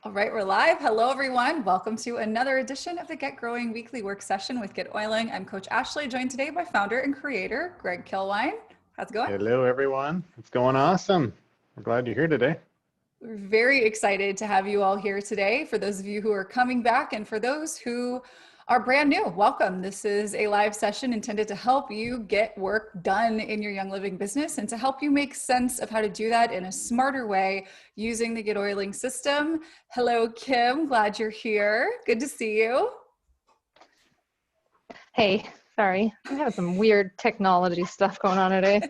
All right, we're live. Hello, everyone. Welcome to another edition of the Get Growing weekly work session with GetOiling. I'm Coach Ashley, joined today by founder and creator Greg Kilwine. How's it going? Hello, everyone. It's going awesome. We're glad you're here today. We're very excited to have you all here today. For those of you who are coming back and for those who are brand new, welcome. This is a live session intended to help you get work done in your Young Living business and to help you make sense of how to do that in a smarter way using the GetOiling system. Hello, Kim. Glad you're here. Good to see you. Hey, sorry. I'm having some weird technology stuff going on today.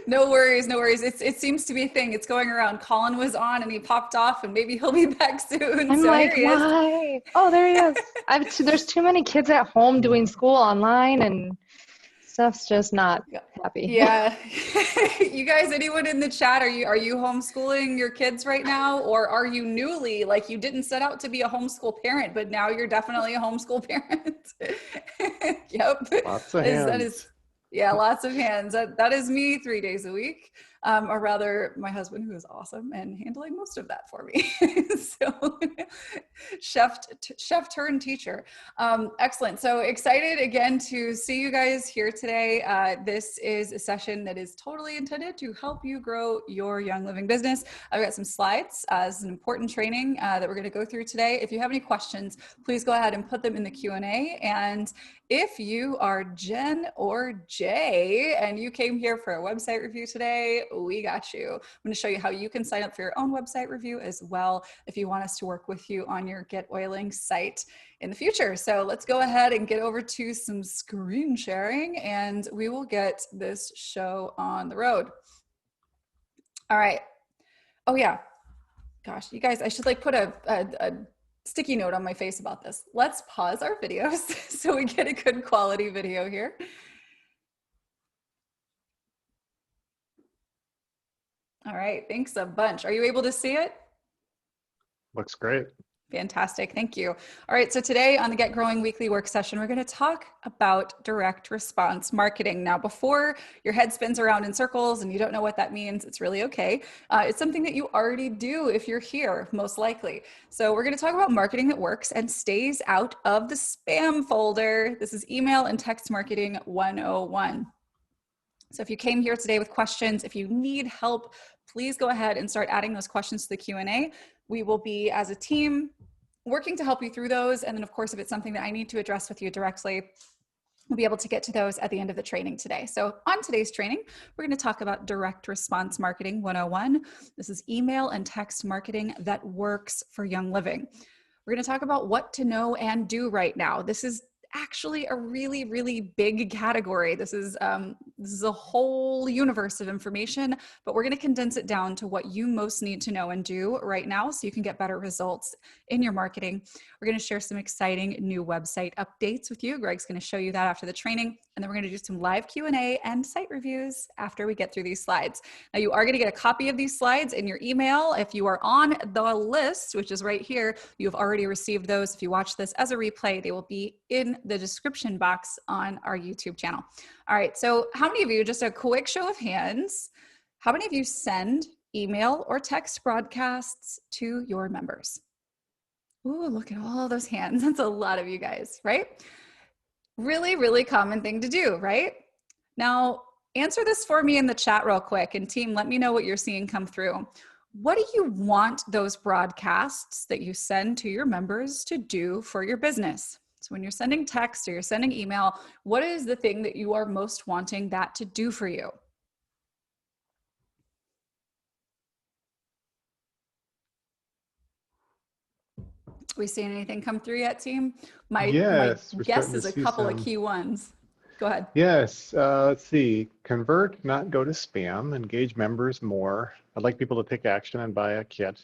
No worries, no worries. It seems to be a thing. It's going around. Colin was on and he popped off and maybe he'll be back soon. I'm so like, here he is. why? Oh, there he is. There's too many kids at home doing school online and stuff's just not happy. Yeah. You guys, anyone in the chat, are you homeschooling your kids right now? Or are you newly, like you didn't set out to be a homeschool parent, but now you're definitely a homeschool parent? Yep. Lots of hands. Yeah, lots of hands. That is me 3 days a week. Or rather my husband, who is awesome and handling most of that for me. So chef turned teacher. Excellent. So excited again to see you guys here today. This is a session that is totally intended to help you grow your Young Living business. I've got some slides as an important training that we're going to go through today. If you have any questions, please go ahead and put them in the Q&A. And if you are Jen or Jay and you came here for a website review today, we got you. I'm going to show you how you can sign up for your own website review as well if you want us to work with you on your GetOiling site in the future. So let's go ahead and get over to some screen sharing and we will get this show on the road. All right. Oh yeah. Gosh, you guys, I should like put a sticky note on my face about this. Let's pause our videos so we get a good quality video here. All right, thanks a bunch. Are you able to see it? Looks great. Fantastic, thank you. All right, so today on the Get Growing weekly work session, we're going to talk about direct response marketing. Now, before your head spins around in circles and you don't know what that means, it's really okay. It's something that you already do if you're here, most likely. So we're going to talk about marketing that works and stays out of the spam folder. This is email and text marketing 101. So if you came here today with questions, if you need help, please go ahead and start adding those questions to the Q&A. We will be, as a team, working to help you through those. And then, of course, if it's something that I need to address with you directly, we'll be able to get to those at the end of the training today. So on today's training, we're going to talk about direct response marketing 101. This is email and text marketing that works for Young Living. We're going to talk about what to know and do right now. This is actually a really, really big category. This is a whole universe of information, but we're going to condense it down to what you most need to know and do right now so you can get better results in your marketing. We're going to share some exciting new website updates with you. Greg's going to show you that after the training, and then we're going to do some live Q&A and site reviews after we get through these slides. Now, you are going to get a copy of these slides in your email. If you are on the list, which is right here, you have already received those. If you watch this as a replay, they will be in the description box on our YouTube channel. All right, so how many of you, just a quick show of hands, how many of you send email or text broadcasts to your members? Ooh, look at all those hands. That's a lot of you guys, right? Really, really common thing to do, right? Now, answer this for me in the chat real quick, and team, let me know what you're seeing come through. What do you want those broadcasts that you send to your members to do for your business? So when you're sending text or you're sending email, what is the thing that you are most wanting that to do for you? We seeing anything come through yet, team? My guess is a couple of key ones. Go ahead. Yes. Let's see. Convert, not go to spam. Engage members more. I'd like people to take action and buy a kit.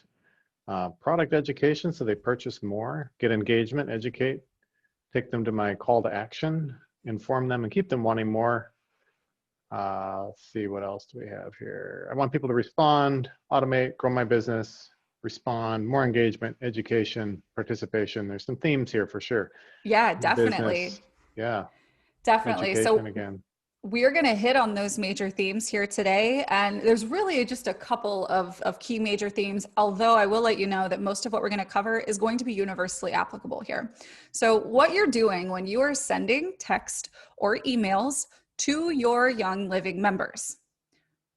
Product education, so they purchase more. Get engagement, educate. Take them to my call to action. Inform them and keep them wanting more. Let's see, what else do we have here? I want people to respond, automate, grow my business, respond, more engagement, education, participation. There's some themes here for sure. Yeah, definitely. Business. Yeah. Definitely. Education again. We are going to hit on those major themes here today. And there's really just a couple of key major themes, although I will let you know that most of what we're going to cover is going to be universally applicable here. So what you're doing when you are sending text or emails to your Young Living members,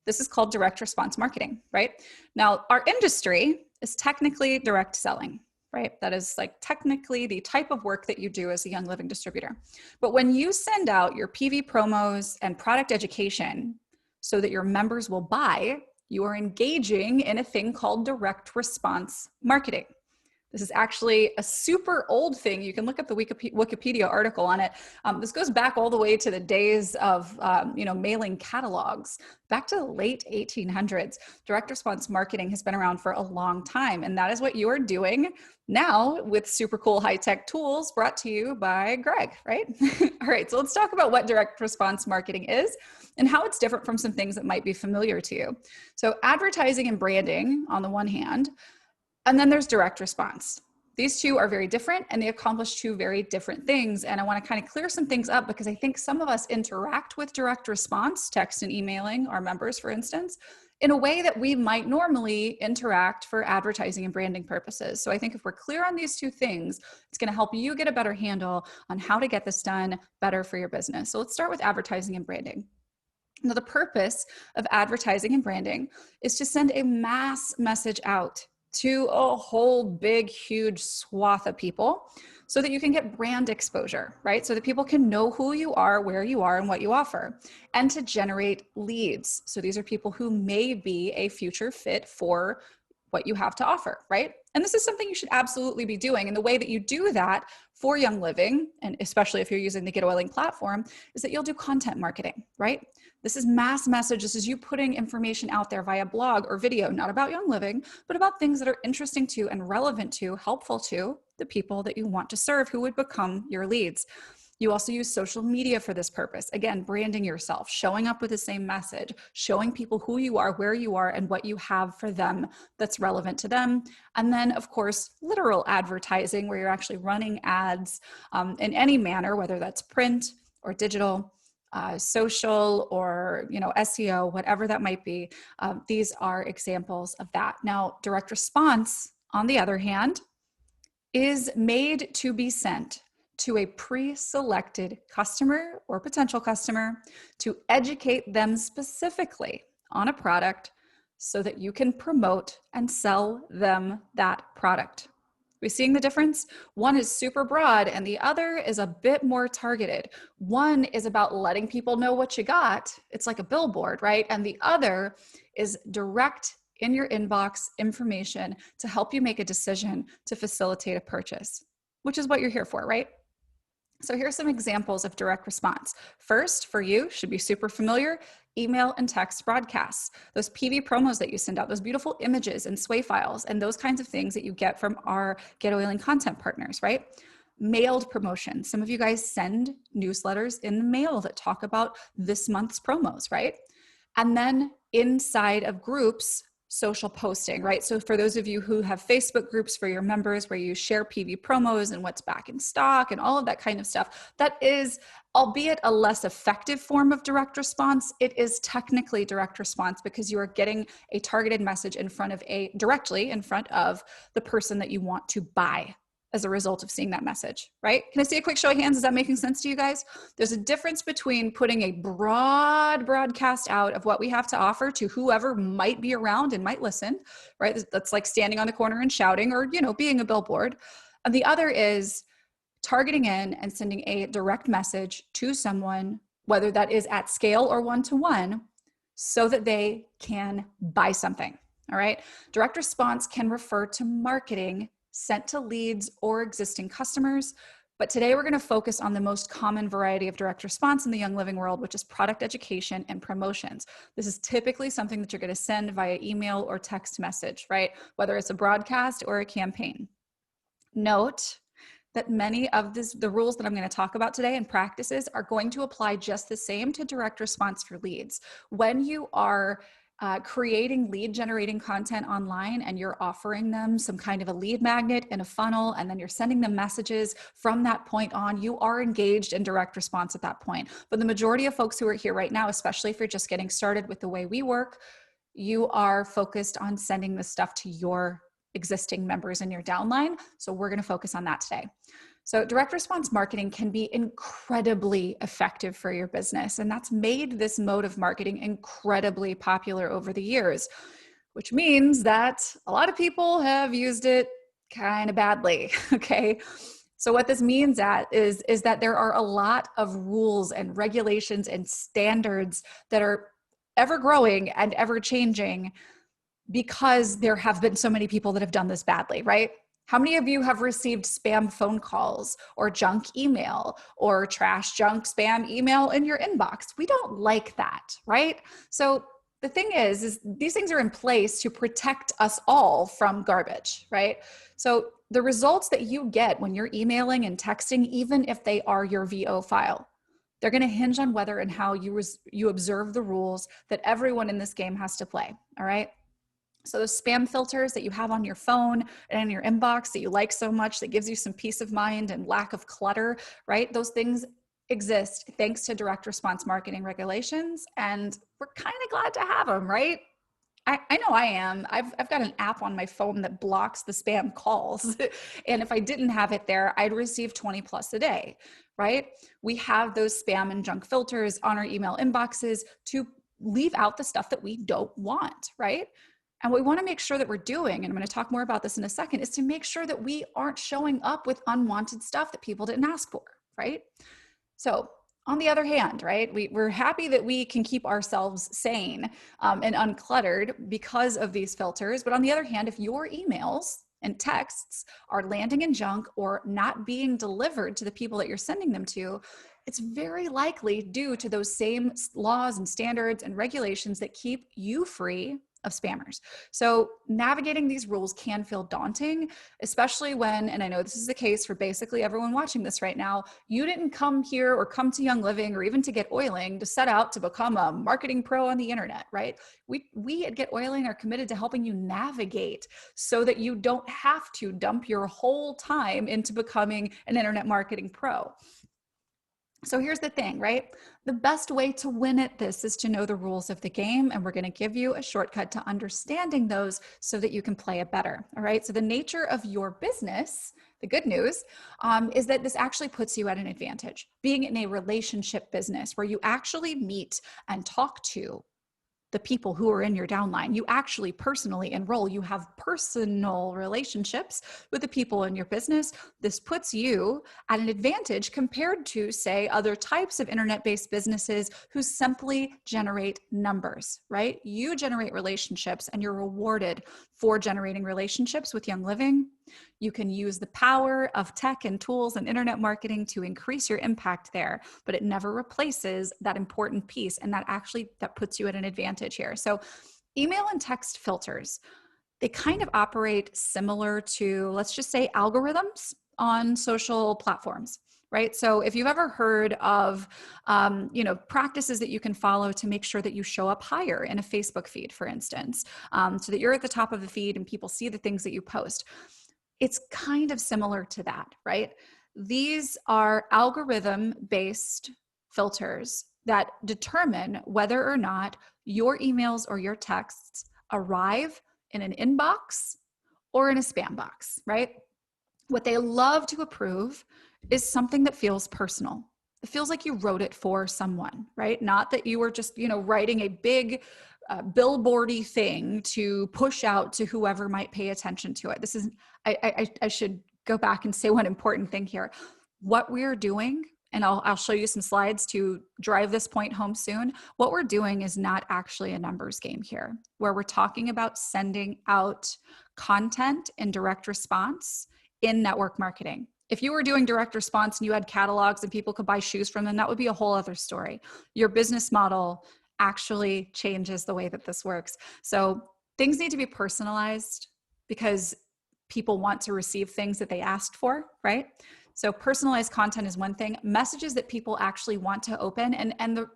this is called direct response marketing, right? Now, our industry is technically direct selling, right? That is like technically the type of work that you do as a Young Living distributor. But when you send out your PV promos and product education so that your members will buy, you are engaging in a thing called direct response marketing. This is actually a super old thing. You can look up the Wikipedia article on it. This goes back all the way to the days of mailing catalogs, back to the late 1800s. Direct response marketing has been around for a long time, and that is what you are doing now with super cool high-tech tools brought to you by Greg, right? All right, so let's talk about what direct response marketing is and how it's different from some things that might be familiar to you. So advertising and branding on the one hand, and then there's direct response. These two are very different and they accomplish two very different things. And I want to kind of clear some things up because I think some of us interact with direct response, text and emailing our members, for instance, in a way that we might normally interact for advertising and branding purposes. So I think if we're clear on these two things, it's going to help you get a better handle on how to get this done better for your business. So let's start with advertising and branding. Now, the purpose of advertising and branding is to send a mass message out to a whole big, huge swath of people so that you can get brand exposure, right? So that people can know who you are, where you are, and what you offer, and to generate leads. So these are people who may be a future fit for what you have to offer, right? And this is something you should absolutely be doing. And the way that you do that for Young Living, and especially if you're using the GetOiling platform, is that you'll do content marketing, right? This is mass message. This is you putting information out there via blog or video, not about Young Living, but about things that are interesting to and relevant to, helpful to the people that you want to serve who would become your leads. You also use social media for this purpose. Again, branding yourself, showing up with the same message, showing people who you are, where you are, and what you have for them that's relevant to them. And then, of course, literal advertising, where you're actually running ads in any manner, whether that's print or digital, social or SEO, whatever that might be. These are examples of that. Now, direct response, on the other hand, is made to be sent to a pre-selected customer or potential customer to educate them specifically on a product so that you can promote and sell them that product. We seeing the difference? One is super broad and the other is a bit more targeted. One is about letting people know what you got. It's like a billboard, right? And the other is direct in your inbox information to help you make a decision to facilitate a purchase, which is what you're here for, right? So here's some examples of direct response. First, for you, should be super familiar, email and text broadcasts. Those PV promos that you send out, those beautiful images and sway files, and those kinds of things that you get from our GetOiling content partners, right? Mailed promotions. Some of you guys send newsletters in the mail that talk about this month's promos, right? And then inside of groups, social posting, right? So for those of you who have Facebook groups for your members where you share PV promos and what's back in stock and all of that kind of stuff, that is, albeit a less effective form of direct response, it is technically direct response because you are getting a targeted message directly in front of the person that you want to buy as a result of seeing that message, right? Can I see a quick show of hands? Is that making sense to you guys? There's a difference between putting a broad broadcast out of what we have to offer to whoever might be around and might listen, right? That's like standing on the corner and shouting or, being a billboard. And the other is targeting in and sending a direct message to someone, whether that is at scale or one-to-one, so that they can buy something, all right? Direct response can refer to marketing sent to leads or existing customers. But today we're going to focus on the most common variety of direct response in the Young Living world, which is product education and promotions. This is typically something that you're going to send via email or text message, right? Whether it's a broadcast or a campaign. Note that many of the rules that I'm going to talk about today and practices are going to apply just the same to direct response for leads. When you are creating lead generating content online, and you're offering them some kind of a lead magnet in a funnel, and then you're sending them messages from that point on, you are engaged in direct response at that point. But the majority of folks who are here right now, especially if you're just getting started with the way we work, you are focused on sending this stuff to your existing members in your downline. So we're going to focus on that today. So direct response marketing can be incredibly effective for your business. And that's made this mode of marketing incredibly popular over the years, which means that a lot of people have used it kind of badly. Okay. So what this means is that there are a lot of rules and regulations and standards that are ever growing and ever changing because there have been so many people that have done this badly, right? How many of you have received spam phone calls or junk email or trash junk spam email in your inbox? We don't like that, right? So the thing is these things are in place to protect us all from garbage, right? So the results that you get when you're emailing and texting, even if they are your VO file, they're going to hinge on whether and how you observe the rules that everyone in this game has to play, all right? So those spam filters that you have on your phone and in your inbox that you like so much, that gives you some peace of mind and lack of clutter, right? Those things exist thanks to direct response marketing regulations, and we're kind of glad to have them, right? I know I am. I've got an app on my phone that blocks the spam calls. And if I didn't have it there, I'd receive 20 plus a day, right? We have those spam and junk filters on our email inboxes to leave out the stuff that we don't want, right? And what we want to make sure that we're doing, and I'm going to talk more about this in a second, is to make sure that we aren't showing up with unwanted stuff that people didn't ask for, right? So on the other hand, right, we're happy that we can keep ourselves sane and uncluttered because of these filters. But on the other hand, if your emails and texts are landing in junk or not being delivered to the people that you're sending them to, it's very likely due to those same laws and standards and regulations that keep you free of spammers. So navigating these rules can feel daunting, especially when, and I know this is the case for basically everyone watching this right now, you didn't come here or come to Young Living or even to GetOiling to set out to become a marketing pro on the internet, right? We at GetOiling are committed to helping you navigate so that you don't have to dump your whole time into becoming an internet marketing pro. So here's the thing, right? The best way to win at this is to know the rules of the game, and we're going to give you a shortcut to understanding those so that you can play it better, all right? So the nature of your business, the good news, is that this actually puts you at an advantage. Being in a relationship business where you actually meet and talk to the people who are in your downline, you actually personally enroll, you have personal relationships with the people in your business. This puts you at an advantage compared to, say, other types of internet-based businesses who simply generate numbers, right? You generate relationships and you're rewarded for generating relationships with Young Living. You can use the power of tech and tools and internet marketing to increase your impact there, but it never replaces that important piece. And that puts you at an advantage here. So email and text filters, they kind of operate similar to, let's just say, algorithms on social platforms, right? So if you've ever heard of, practices that you can follow to make sure that you show up higher in a Facebook feed, for instance, so that you're at the top of the feed and people see the things that you post. It's kind of similar to that, right? These are algorithm-based filters that determine whether or not your emails or your texts arrive in an inbox or in a spam box, right? What they love to approve is something that feels personal. It feels like you wrote it for someone, right? Not that you were just, writing a big billboardy thing to push out to whoever might pay attention to it. This is, I should go back and say one important thing here. What we're doing, and I'll show you some slides to drive this point home soon. What we're doing is not actually a numbers game here, where we're talking about sending out content in direct response in network marketing. If you were doing direct response and you had catalogs and people could buy shoes from them, that would be a whole other story. Your business model actually changes the way that this works. So things need to be personalized because people want to receive things that they asked for, right? So personalized content is one thing. Messages that people actually want to open, and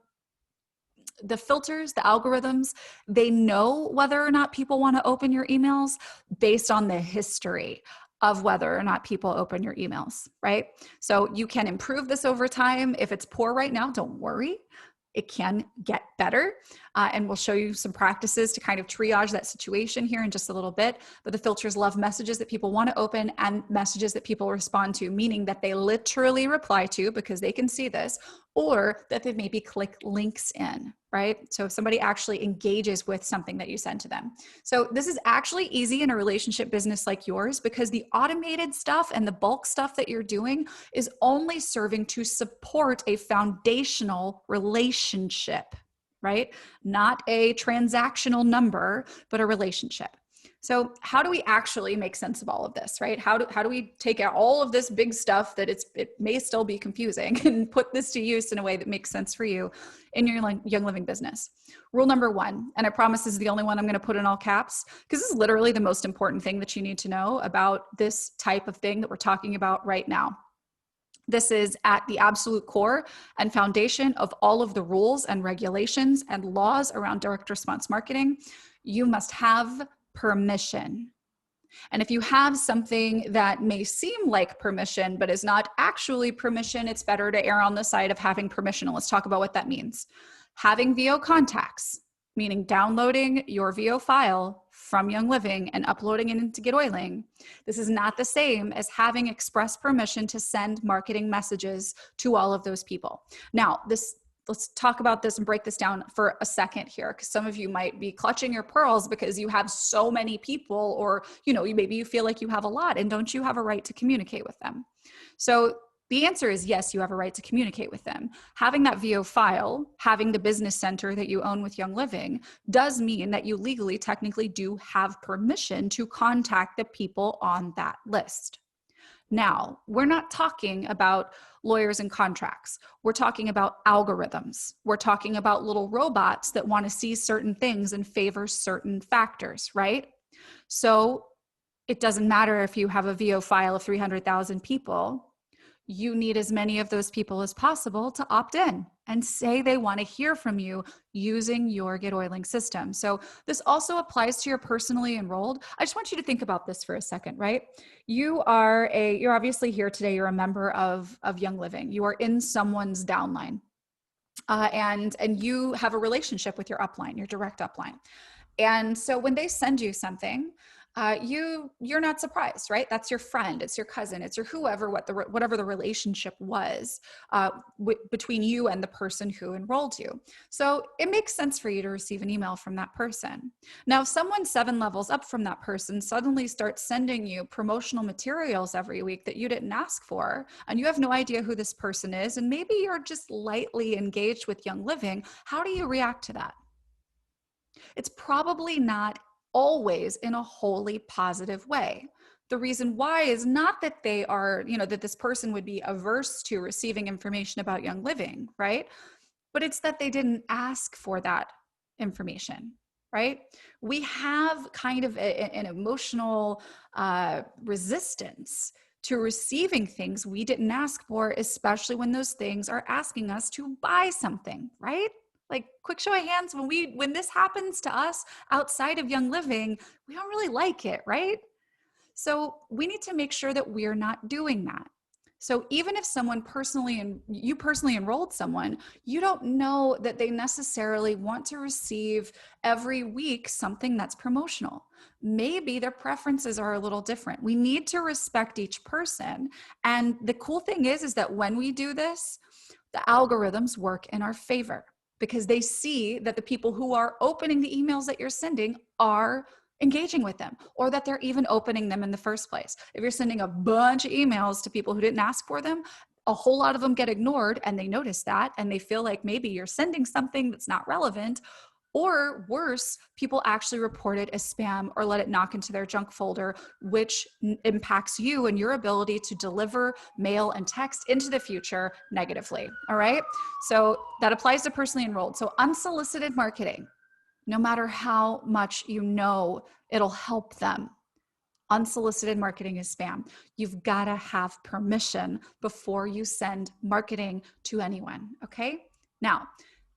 the filters, the algorithms, they know whether or not people want to open your emails based on the history of whether or not people open your emails, right? So you can improve this over time. If it's poor right now, don't worry. It can get better. And we'll show you some practices to kind of triage that situation here in just a little bit. But the filters love messages that people want to open and messages that people respond to, meaning that they literally reply to because they can see this, or that they maybe click links in, right? So if somebody actually engages with something that you send to them. So this is actually easy in a relationship business like yours because the automated stuff and the bulk stuff that you're doing is only serving to support a foundational relationship, right? Not a transactional number, but a relationship. So how do we actually make sense of all of this, right? How do we take out all of this big stuff that it may still be confusing and put this to use in a way that makes sense for you in your Young Living business? Rule number 1, and I promise this is the only one I'm going to put in all caps, because this is literally the most important thing that you need to know about this type of thing that we're talking about right now. This is at the absolute core and foundation of all of the rules and regulations and laws around direct response marketing. You must have permission. And if you have something that may seem like permission, but is not actually permission, it's better to err on the side of having permission. And let's talk about what that means. Having VO contacts, meaning downloading your VO file from Young Living and uploading it into GetOiling. This is not the same as having express permission to send marketing messages to all of those people. Now, let's talk about this and break this down for a second here, because some of you might be clutching your pearls because you have so many people, or maybe you feel like you have a lot, and don't you have a right to communicate with them? So the answer is yes, you have a right to communicate with them. Having that VO file, having the business center that you own with Young Living, does mean that you legally, technically do have permission to contact the people on that list. Now, we're not talking about lawyers and contracts. We're talking about algorithms. We're talking about little robots that want to see certain things and favor certain factors, right? So it doesn't matter if you have a VO file of 300,000 people. You need as many of those people as possible to opt in and say they want to hear from you using your GetOiling system. So this also applies to your personally enrolled. I just want you to think about this for a second, right? You're obviously here today. You're a member of Young Living. You are in someone's downline, and you have a relationship with your upline, your direct upline. And so when they send you something, you're not surprised, right? That's your friend, it's your cousin, it's your whoever, whatever the relationship was between you and the person who enrolled you. So it makes sense for you to receive an email from that person. Now, if someone 7 levels up from that person suddenly starts sending you promotional materials every week that you didn't ask for, and you have no idea who this person is, and maybe you're just lightly engaged with Young Living, how do you react to that? It's probably not always in a wholly positive way. The reason why is not that they are, that this person would be averse to receiving information about Young Living, right? But it's that they didn't ask for that information, right? We have kind of an emotional resistance to receiving things we didn't ask for, especially when those things are asking us to buy something, right? Like, quick show of hands, when this happens to us outside of Young Living, we don't really like it, right? So we need to make sure that we're not doing that. So even if you personally enrolled someone, you don't know that they necessarily want to receive every week something that's promotional. Maybe their preferences are a little different. We need to respect each person. And the cool thing is that when we do this, the algorithms work in our favor, because they see that the people who are opening the emails that you're sending are engaging with them, or that they're even opening them in the first place. If you're sending a bunch of emails to people who didn't ask for them, a whole lot of them get ignored, and they notice that, and they feel like maybe you're sending something that's not relevant. Or worse, people actually report it as spam or let it knock into their junk folder, which impacts you and your ability to deliver mail and text into the future negatively. All right. So that applies to personally enrolled. So unsolicited marketing, no matter how much it'll help them. Unsolicited marketing is spam. You've got to have permission before you send marketing to anyone. Okay. Now,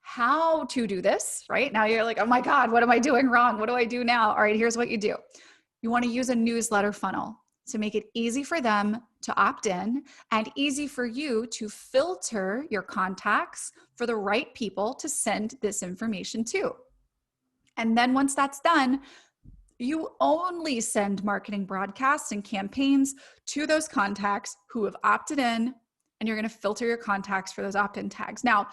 how to do this, right? Now you're like, oh my God, what am I doing wrong? What do I do now? All right, here's what you do. You want to use a newsletter funnel to make it easy for them to opt in and easy for you to filter your contacts for the right people to send this information to. And then once that's done, you only send marketing broadcasts and campaigns to those contacts who have opted in, and you're going to filter your contacts for those opt-in tags. Now,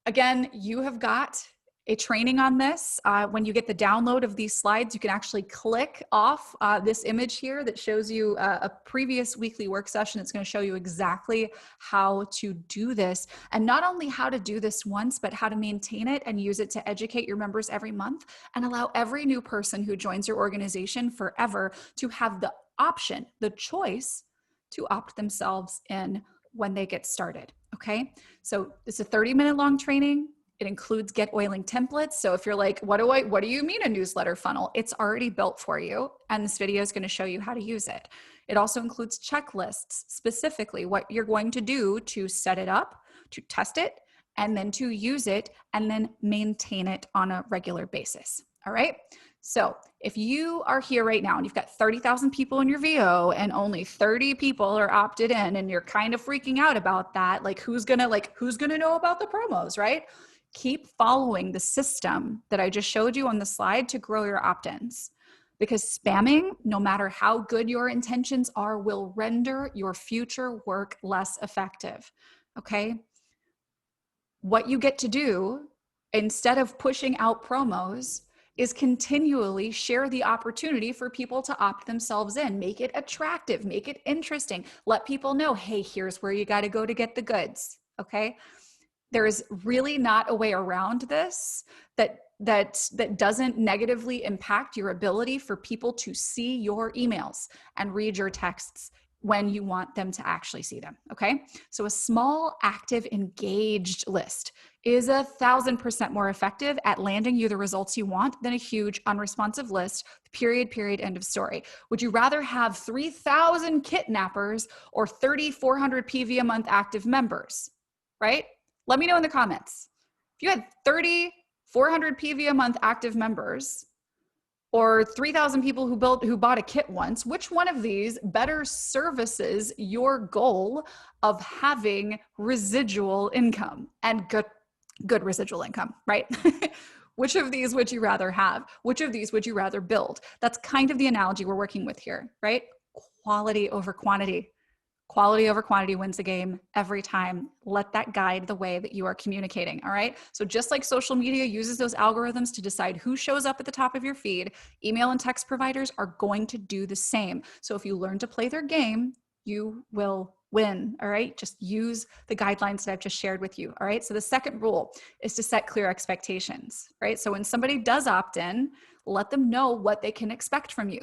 again, you have got a training on this. When you get the download of these slides, you can actually click off this image here that shows you a previous weekly work session. It's going to show you exactly how to do this, and not only how to do this once, but how to maintain it and use it to educate your members every month and allow every new person who joins your organization forever to have the option, the choice to opt themselves in when they get started. Okay. So it's a 30-minute long training. It includes GetOiling templates. So if you're like, what do you mean a newsletter funnel? It's already built for you. And this video is going to show you how to use it. It also includes checklists, specifically what you're going to do to set it up, to test it, and then to use it, and then maintain it on a regular basis. All right. So if you are here right now and you've got 30,000 people in your VO and only 30 people are opted in, and you're kind of freaking out about that, like who's gonna know about the promos, right? Keep following the system that I just showed you on the slide to grow your opt-ins, because spamming, no matter how good your intentions are, will render your future work less effective. Okay. What you get to do instead of pushing out promos is continually share the opportunity for people to opt themselves in. Make it attractive, make it interesting. Let people know, hey, here's where you got to go to get the goods. Okay. There is really not a way around this that doesn't negatively impact your ability for people to see your emails and read your texts when you want them to actually see them. Okay. So a small, active, engaged list is 1,000% more effective at landing you the results you want than a huge unresponsive list, period, end of story. Would you rather have 3,000 kidnappers or 3,400 PV a month active members, right? Let me know in the comments. If you had 3,400 PV a month active members or 3,000 people who bought a kit once, which one of these better services your goal of having residual income and good residual income, right? Which of these would you rather have? Which of these would you rather build? That's kind of the analogy we're working with here, right? Quality over quantity. Quality over quantity wins the game every time. Let that guide the way that you are communicating, all right? So just like social media uses those algorithms to decide who shows up at the top of your feed, email and text providers are going to do the same. So if you learn to play their game, you will win, all right? Just use the guidelines that I've just shared with you, all right? So the second rule is to set clear expectations, right? So when somebody does opt in, let them know what they can expect from you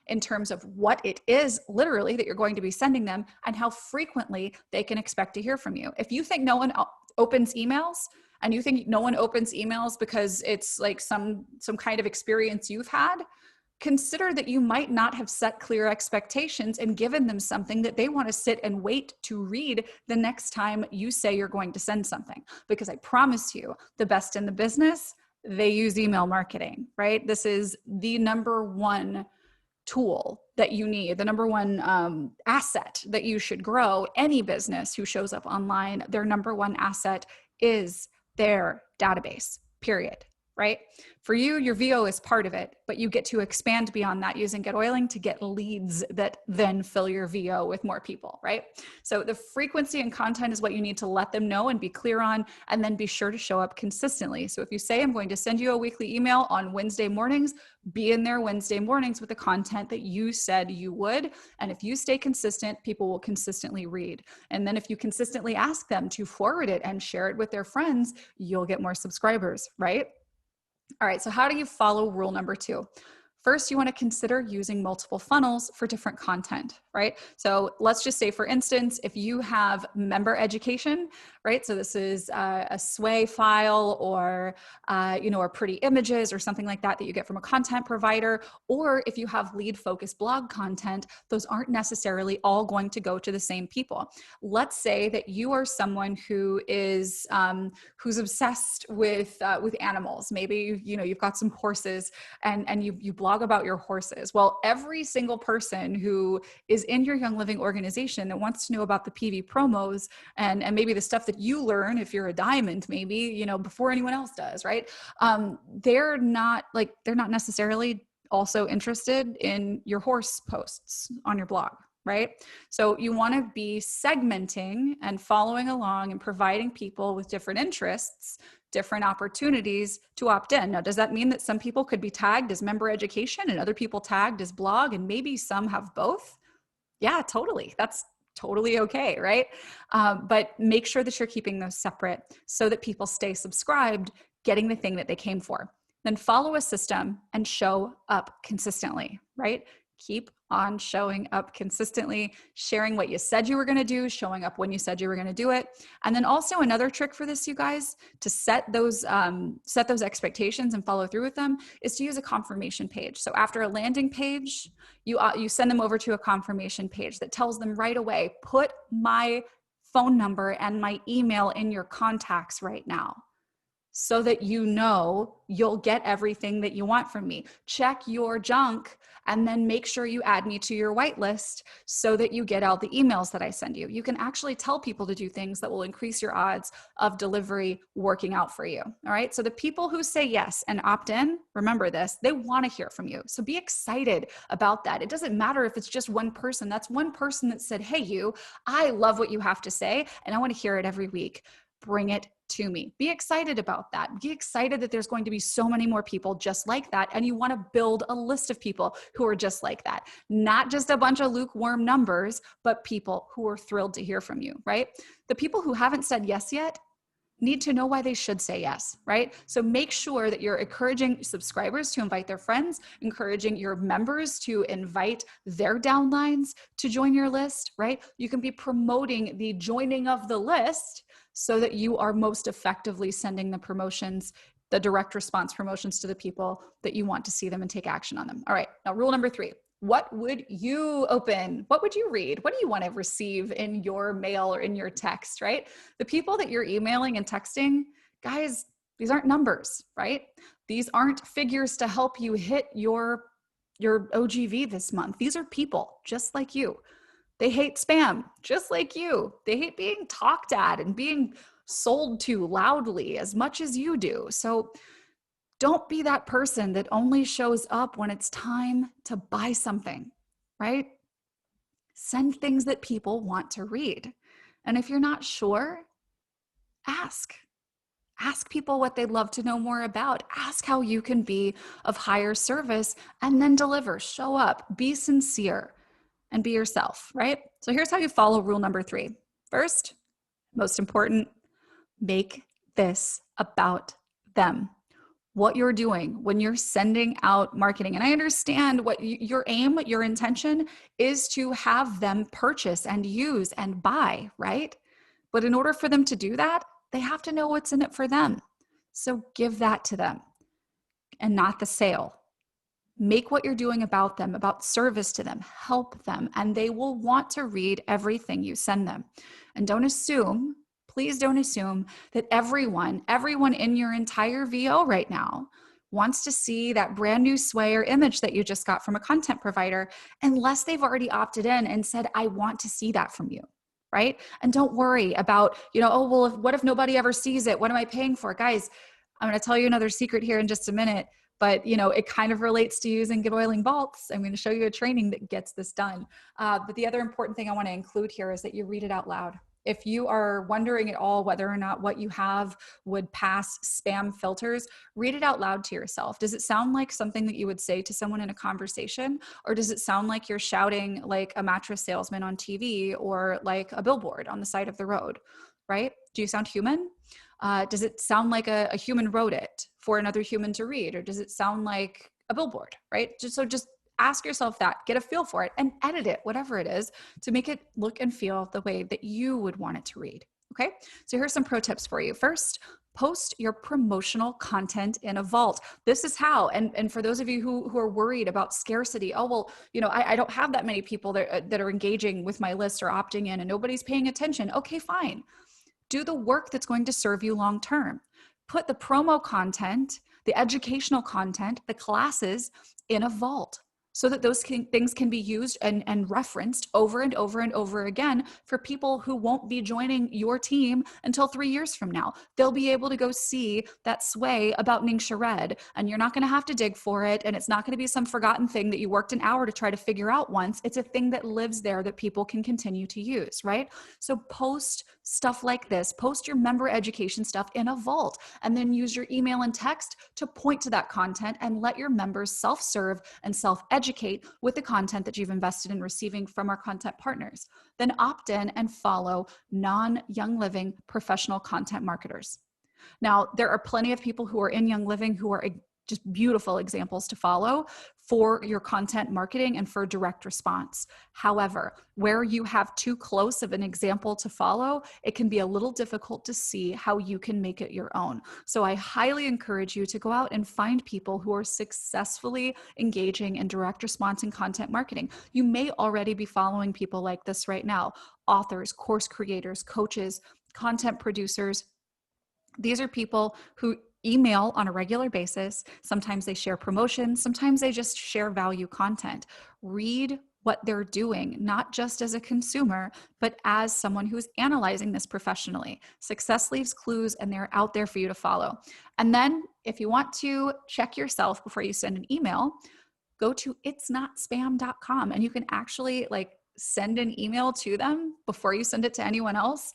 in terms of what it is literally that you're going to be sending them and how frequently they can expect to hear from you. If you think no one opens emails and you think no one opens emails because it's like some kind of experience you've had, consider that you might not have set clear expectations and given them something that they want to sit and wait to read the next time you say you're going to send something. Because I promise you, the best in the business, they use email marketing, right? This is the number one tool that you need, the number one asset that you should grow. Any business who shows up online, their number one asset is their database, period, right? For you, your VO is part of it, but you get to expand beyond that using GetOiling to get leads that then fill your VO with more people, right? So the frequency and content is what you need to let them know and be clear on, and then be sure to show up consistently. So if you say, I'm going to send you a weekly email on Wednesday mornings, be in there Wednesday mornings with the content that you said you would. And if you stay consistent, people will consistently read. And then if you consistently ask them to forward it and share it with their friends, you'll get more subscribers, right? All right, so how do you follow rule number 2? First, you want to consider using multiple funnels for different content, right? So let's just say, for instance, if you have member education, right? So this is a sway file or, or pretty images or something like that that you get from a content provider, or if you have lead focused blog content, those aren't necessarily all going to go to the same people. Let's say that you are someone who is who's obsessed with animals. Maybe you've got some horses and you blog about your horses. Well, every single person who is in your Young Living organization that wants to know about the PV promos and maybe the stuff that you learn if you're a diamond, maybe, before anyone else does, right? They're not necessarily also interested in your horse posts on your blog, right? So you want to be segmenting and following along and providing people with different interests, different opportunities to opt in. Now, does that mean that some people could be tagged as member education and other people tagged as blog, and maybe some have both? Yeah, totally. That's totally okay, right? But make sure that you're keeping those separate so that people stay subscribed, getting the thing that they came for. Then follow a system and show up consistently, right? Keep on showing up consistently, sharing what you said you were going to do, showing up when you said you were going to do it. And then also another trick for this, you guys, to set those expectations and follow through with them, is to use a confirmation page. So after a landing page, you send them over to a confirmation page that tells them right away, put my phone number and my email in your contacts right now, so that you'll get everything that you want from me. Check your junk and then make sure you add me to your whitelist so that you get all the emails that I send you. You can actually tell people to do things that will increase your odds of delivery working out for you. All right. So the people who say yes and opt in, remember this, they want to hear from you. So be excited about that. It doesn't matter if it's just one person. That's one person that said, hey, I love what you have to say, and I want to hear it every week. Bring it to me. Be excited about that. Be excited that there's going to be so many more people just like that. And you want to build a list of people who are just like that. Not just a bunch of lukewarm numbers, but people who are thrilled to hear from you, right? The people who haven't said yes yet need to know why they should say yes, right? So make sure that you're encouraging subscribers to invite their friends, encouraging your members to invite their downlines to join your list, right? You can be promoting the joining of the list so that you are most effectively sending the promotions, the direct response promotions, to the people that you want to see them and take action on them. All right, now rule number 3. What would you open? What would you read? What do you want to receive in your mail or in your text, right? The people that you're emailing and texting, guys, these aren't numbers, right? These aren't figures to help you hit your OGV this month. These are people just like you. They hate spam just like you. They hate being talked at and being sold to loudly as much as you do. So don't be that person that only shows up when it's time to buy something, right? Send things that people want to read. And if you're not sure, ask. Ask people what they'd love to know more about. Ask how you can be of higher service, and then deliver. Show up, be sincere, and be yourself, right? So here's how you follow rule number 3. First, most important, make this about them. What you're doing when you're sending out marketing. And I understand what your aim, your intention is to have them purchase and use and buy, right? But in order for them to do that, they have to know what's in it for them. So give that to them and not the sale. Make what you're doing about them, about service to them, help them, and they will want to read everything you send them. And don't assume, please don't assume that everyone in your entire VO right now wants to see that brand new sway or image that you just got from a content provider, unless they've already opted in and said, I want to see that from you, right? And don't worry about, what if nobody ever sees it? What am I paying for? Guys, I'm going to tell you another secret here in just a minute. But, it kind of relates to using GetOiling vaults. I'm going to show you a training that gets this done. But the other important thing I want to include here is that you read it out loud. If you are wondering at all whether or not what you have would pass spam filters, read it out loud to yourself. Does it sound like something that you would say to someone in a conversation? Or does it sound like you're shouting like a mattress salesman on TV or like a billboard on the side of the road, right? Do you sound human? Does it sound like a human wrote it for another human to read? Or does it sound like a billboard, right? Just ask yourself that, get a feel for it, and edit it, whatever it is, to make it look and feel the way that you would want it to read. Okay, so here's some pro tips for you. First, post your promotional content in a vault. This is how, and for those of you who are worried about scarcity, oh, well, I don't have that many people that are engaging with my list or opting in and nobody's paying attention. Okay, fine. Do the work that's going to serve you long term. Put the promo content, the educational content, the classes in a vault so that those things can be used and referenced over and over and over again for people who won't be joining your team until 3 years from now. They'll be able to go see that sway about Ningxia Red, and you're not going to have to dig for it, and it's not going to be some forgotten thing that you worked an hour to try to figure out once. It's a thing that lives there that people can continue to use, right? So post stuff like this, post your member education stuff in a vault, and then use your email and text to point to that content and let your members self-serve and self-educate with the content that you've invested in receiving from our content partners. Then opt in and follow non-Young Living professional content marketers. Now, there are plenty of people who are in Young Living who are just beautiful examples to follow for your content marketing and for direct response. However, where you have too close of an example to follow, it can be a little difficult to see how you can make it your own. So I highly encourage you to go out and find people who are successfully engaging in direct response and content marketing. You may already be following people like this right now: authors, course creators, coaches, content producers. These are people who email on a regular basis. Sometimes they share promotions. Sometimes they just share value content. Read what they're doing, not just as a consumer, but as someone who's analyzing this professionally. Success leaves clues, and they're out there for you to follow. And then if you want to check yourself before you send an email, go to itsnotspam.com, and you can actually send an email to them before you send it to anyone else.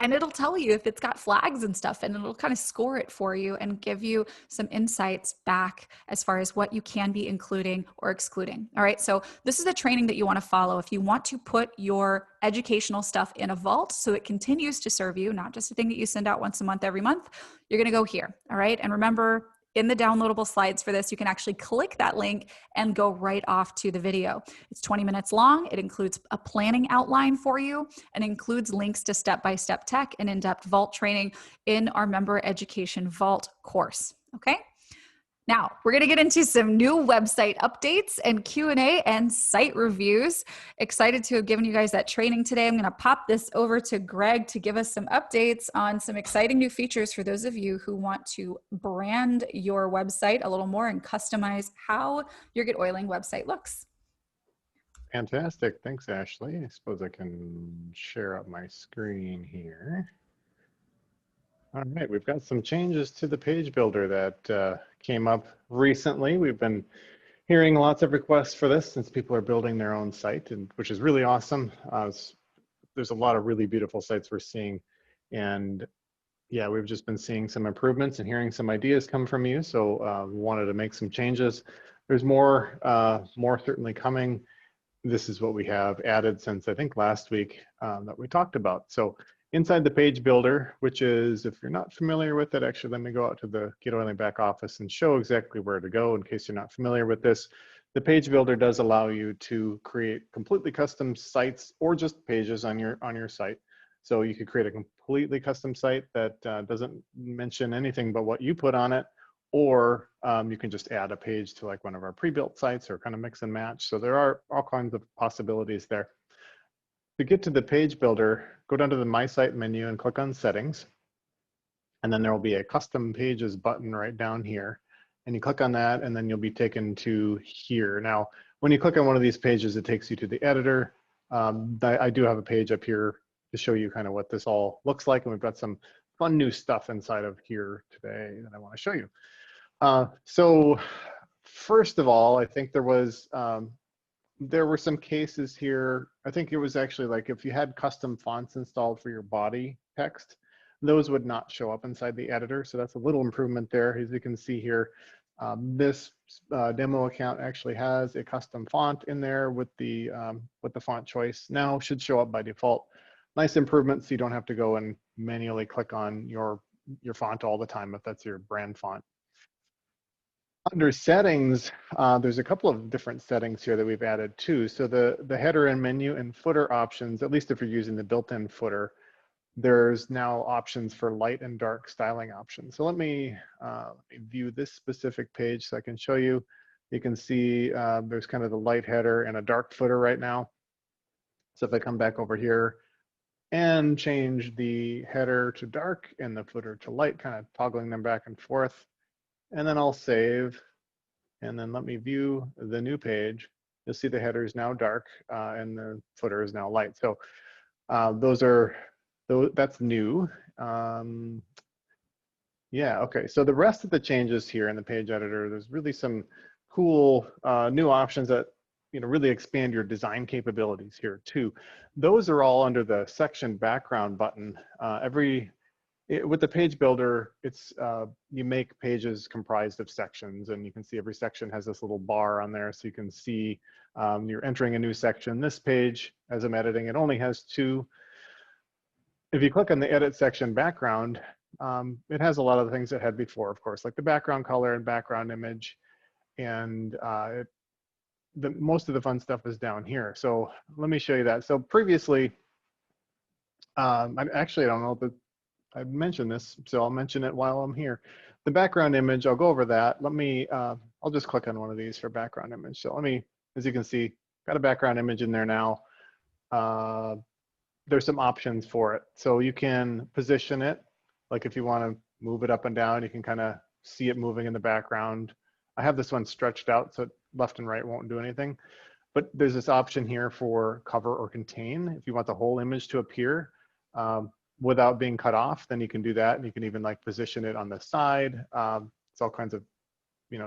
And it'll tell you if it's got flags and stuff, and it'll kind of score it for you and give you some insights back as far as what you can be including or excluding. All right. So this is the training that you want to follow. If you want to put your educational stuff in a vault so it continues to serve you, not just a thing that you send out once a month, every month, you're going to go here. All right. And remember, in the downloadable slides for this, you can actually click that link and go right off to the video. It's 20 minutes long. It includes a planning outline for you and includes links to step-by-step tech and in-depth vault training in our member education vault course. Okay. Now, we're going to get into some new website updates and Q&A and site reviews. Excited to have given you guys that training today. I'm going to pop this over to Greg to give us some updates on some exciting new features for those of you who want to brand your website a little more and customize how your GetOiling website looks. Fantastic. Thanks, Ashley. I suppose I can share up my screen here. All right, we've got some changes to the page builder that came up recently. We've been hearing lots of requests for this since people are building their own site, and which is really awesome. There's a lot of really beautiful sites we're seeing, and yeah, we've just been seeing some improvements and hearing some ideas come from you. So we wanted to make some changes. There's more certainly coming. This is what we have added since I think last week that we talked about. So inside the page builder, which is, if you're not familiar with it, actually, let me go out to the GetOiling back office and show exactly where to go in case you're not familiar with this. The page builder does allow you to create completely custom sites or just pages on your site. So you could create a completely custom site that doesn't mention anything but what you put on it, or you can just add a page to like one of our pre-built sites or kind of mix and match. So there are all kinds of possibilities there. To get to the page builder, go down to the My Site menu and click on Settings. And then there will be a Custom Pages button right down here. And you click on that, and then you'll be taken to here. Now, when you click on one of these pages, it takes you to the editor. I do have a page up here to show you kind of what this all looks like. And we've got some fun new stuff inside of here today that I want to show you. So first of all, I think there were some cases here. I think it was actually like if you had custom fonts installed for your body text, those would not show up inside the editor. So that's a little improvement there. As you can see here, this demo account actually has a custom font in there with the font choice. Now should show up by default. Nice improvement, so you don't have to go and manually click on your font all the time if that's your brand font. Under settings, there's a couple of different settings here that we've added too. So the header and menu and footer options, at least if you're using the built-in footer, there's now options for light and dark styling options. So let me view this specific page so I can show you. You can see there's kind of the light header and a dark footer right now. So if I come back over here and change the header to dark and the footer to light, kind of toggling them back and forth, and then I'll save. And then let me view the new page. You'll see the header is now dark and the footer is now light. So that's new. Yeah, okay. So the rest of the changes here in the page editor, there's really some cool new options that really expand your design capabilities here too. Those are all under the section background button. With the page builder, it's you make pages comprised of sections, and you can see every section has this little bar on there, so you can see you're entering a new section. This page, as I'm editing, it only has 2. If you click on the edit section background, it has a lot of the things it had before, of course, like the background color and background image, and most of the fun stuff is down here. So let me show you that. So previously, I don't know that I mentioned this, so I'll mention it while I'm here. The background image, I'll go over that. Let me, I'll just click on one of these for background image. So let me, as you can see, got a background image in there now. There's some options for it. So you can position it, like if you want to move it up and down, you can kind of see it moving in the background. I have this one stretched out so left and right won't do anything. But there's this option here for cover or contain. If you want the whole image to appear without being cut off, then you can do that. And you can even like position it on the side. It's all kinds of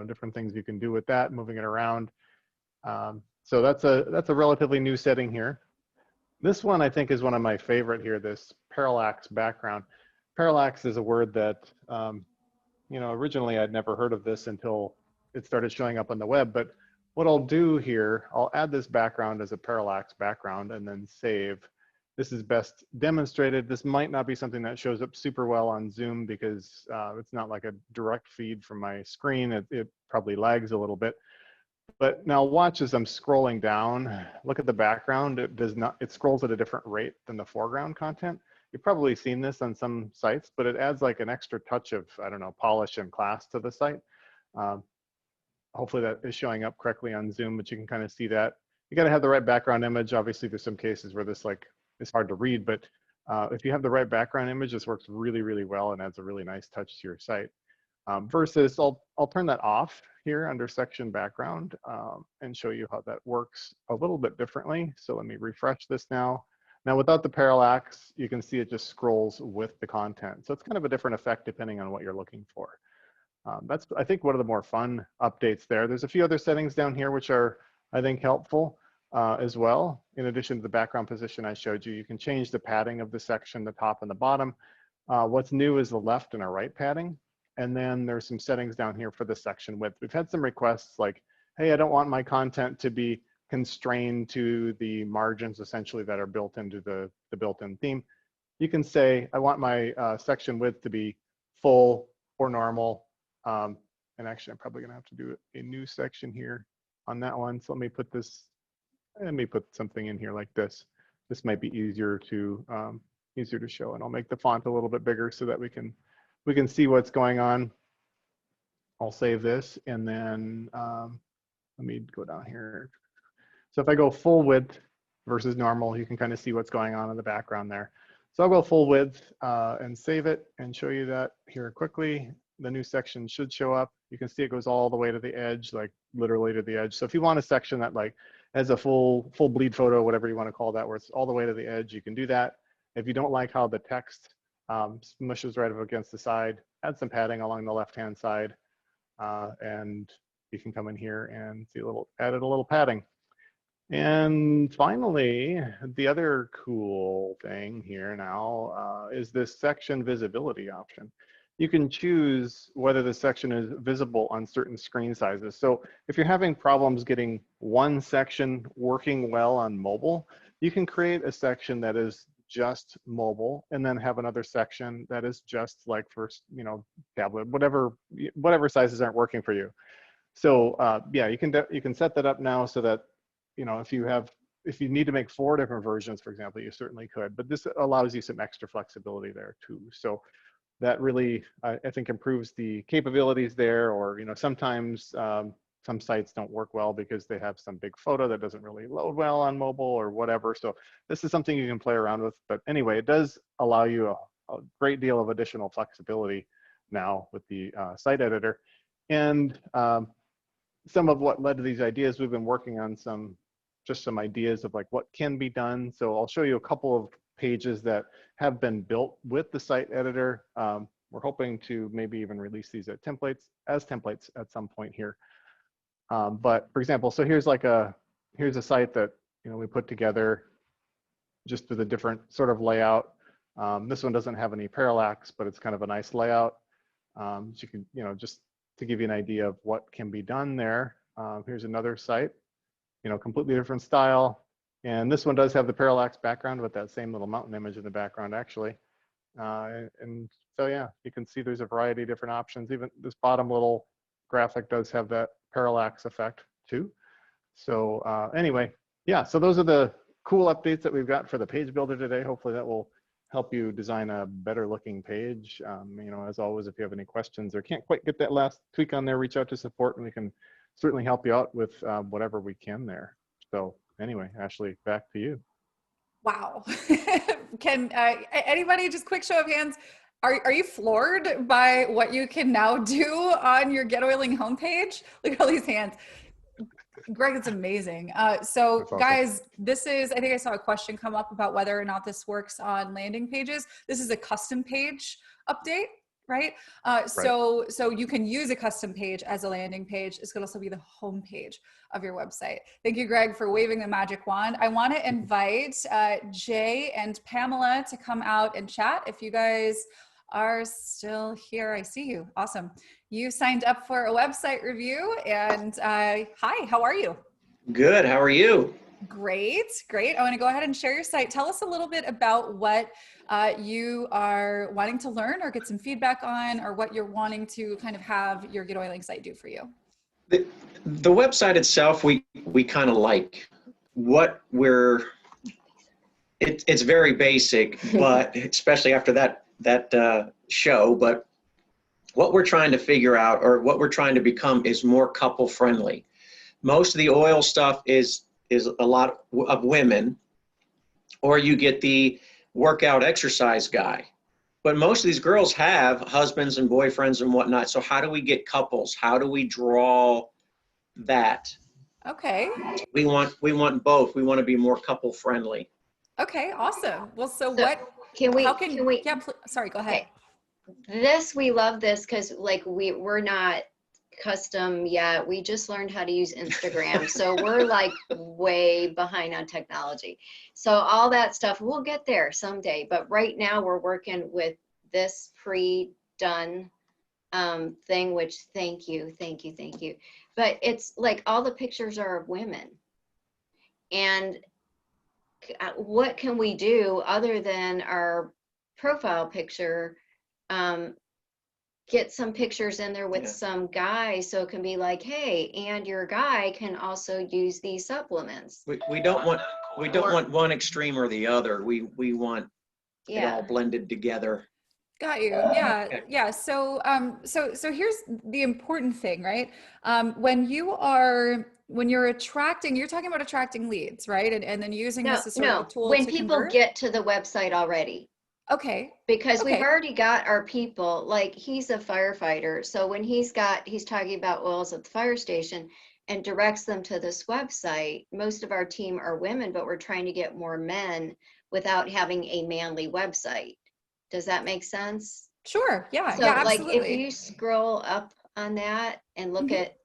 different things you can do with that, moving it around. So that's a relatively new setting here. This one I think is one of my favorite here, this parallax background. Parallax is a word that, originally I'd never heard of this until it started showing up on the web. But what I'll do here, I'll add this background as a parallax background and then save. This is best demonstrated. This might not be something that shows up super well on Zoom because it's not like a direct feed from my screen. It probably lags a little bit. But now watch as I'm scrolling down, look at the background. It scrolls at a different rate than the foreground content. You've probably seen this on some sites, but it adds like an extra touch of, I don't know, polish and class to the site. Hopefully that is showing up correctly on Zoom, but you can kind of see that. You got to have the right background image. Obviously there's some cases where this is hard to read, but if you have the right background image, this works really, really well and adds a really nice touch to your site. Versus, I'll turn that off here under section background and show you how that works a little bit differently. So let me refresh this now. Now without the parallax, you can see it just scrolls with the content. So it's kind of a different effect depending on what you're looking for. That's, I think, one of the more fun updates there. There's a few other settings down here which are, I think, helpful as well. In addition to the background position I showed you, you can change the padding of the section, the top and the bottom. What's new is the left and a right padding. And then there's some settings down here for the section width. We've had some requests like, hey, I don't want my content to be constrained to the margins essentially that are built into the built-in theme. You can say, I want my section width to be full or normal. And actually, I'm probably gonna have to do a new section here on that one. So let me put something in here like this. This might be easier to show, and I'll make the font a little bit bigger so that we can see what's going on. I'll save this and then let me go down here. So if I go full width versus normal, you can kind of see what's going on in the background there. So I'll go full width and save it and show you that here quickly. The new section should show up. You can see it goes all the way to the edge, like literally to the edge. So if you want a section that like has a full bleed photo, whatever you want to call that, where it's all the way to the edge, you can do that. If you don't like how the text smushes right up against the side, add some padding along the left-hand side, and you can come in here and see added a little padding. And finally, the other cool thing here now is this section visibility option. You can choose whether the section is visible on certain screen sizes. So if you're having problems getting one section working well on mobile, you can create a section that is just mobile and then have another section that is just like for tablet, whatever sizes aren't working for you. So yeah, you can set that up now so that, you know, if you need to make 4 different versions, for example, you certainly could, but this allows you some extra flexibility there too. So that really, I think, improves the capabilities there. Or, you know, sometimes some sites don't work well because they have some big photo that doesn't really load well on mobile or whatever. So this is something you can play around with. But anyway, it does allow you a great deal of additional flexibility now with the site editor. And some of what led to these ideas, we've been working on some ideas of like what can be done. So I'll show you a couple of pages that have been built with the site editor. We're hoping to maybe even release these as templates at some point here. But for example, so here's a site that, you know, we put together just with a different sort of layout. This one doesn't have any parallax, but it's kind of a nice layout. So you can, you know, just to give you an idea of what can be done there. Here's another site, you know, completely different style. And this one does have the parallax background with that same little mountain image in the background, actually. And so, yeah, you can see there's a variety of different options. Even this bottom little graphic does have that parallax effect too. So anyway, yeah, so those are the cool updates that we've got for the page builder today. Hopefully that will help you design a better looking page. You know, as always, if you have any questions or can't quite get that last tweak on there, reach out to support and we can certainly help you out with whatever we can there. So anyway, Ashley, back to you. Wow. Can anybody, just quick show of hands, are you floored by what you can now do on your GetOiling homepage? Look at all these hands. Greg, it's amazing. So That's awesome. Guys, I think I saw a question come up about whether or not this works on landing pages. This is a custom page update, right? So you can use a custom page as a landing page. It's going to also be the home page of your website. Thank you, Greg, for waving the magic wand. I want to invite Jay and Pamela to come out and chat. If you guys are still here, I see you. Awesome. You signed up for a website review, and hi, how are you? Good, how are you? Great. I want to go ahead and share your site. Tell us a little bit about what you are wanting to learn or get some feedback on, or what you're wanting to kind of have your GetOiling site do for you. The website itself, we kind of like what it's very basic, but especially after that show, but what we're trying to figure out, or what we're trying to become, is more couple friendly. Most of the oil stuff is a lot of women, or you get the workout exercise guy. But most of these girls have husbands and boyfriends and whatnot. So how do we get couples? How do we draw that? Okay. We want both. We want to be more couple friendly. Okay, awesome. Well, so sorry, go ahead. Okay. We love this because like we're not custom yet. We just learned how to use Instagram. So we're like way behind on technology. So all that stuff, we'll get there someday. But right now we're working with this pre-done thing, which thank you. But it's like all the pictures are of women. And what can we do other than our profile picture? Get some pictures in there with some guys, so it can be like, hey, and your guy can also use these supplements. We don't want one extreme or the other. We want it all blended together. Got you. Yeah. So here's the important thing, right? When you're talking about attracting leads, right? And then using this as sort of a tool when to people convert? Get to the website already. Okay. Because we've already got our people, like he's a firefighter. So when he's talking about oils at the fire station and directs them to this website, most of our team are women, but we're trying to get more men without having a manly website. Does that make sense? Sure. Yeah. So Absolutely. Like if you scroll up on that and look at,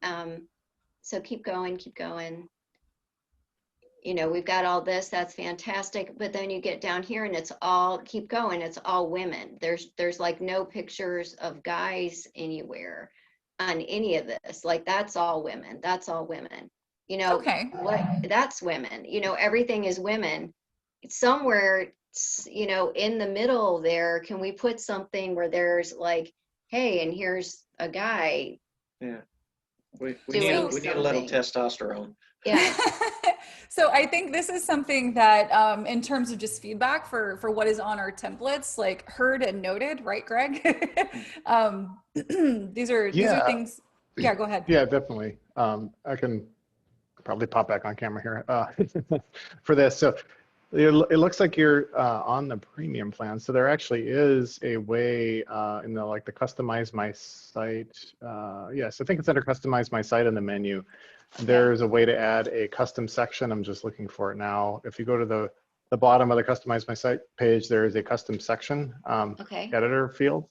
so keep going. You know, we've got all this, that's fantastic. But then you get down here and it's all, keep going, it's all women. There's like no pictures of guys anywhere on any of this. Like that's all women. You know, that's women. You know, everything is women. Somewhere, you know, in the middle there, can we put something where there's like, hey, and here's a guy. Yeah. We doing need a little something. testosterone. Yeah. So I think this is something that, in terms of just feedback for what is on our templates, like heard and noted, right, Greg? These are things. Yeah, go ahead. Yeah, definitely. I can probably pop back on camera here for this. So it looks like you're on the premium plan. So there actually is a way in the like the customize my site. Yes, I think it's under customize my site in the menu. There's a way to add a custom section. I'm just looking for it now. If you go to the bottom of the customize my site page, there is a custom section editor field.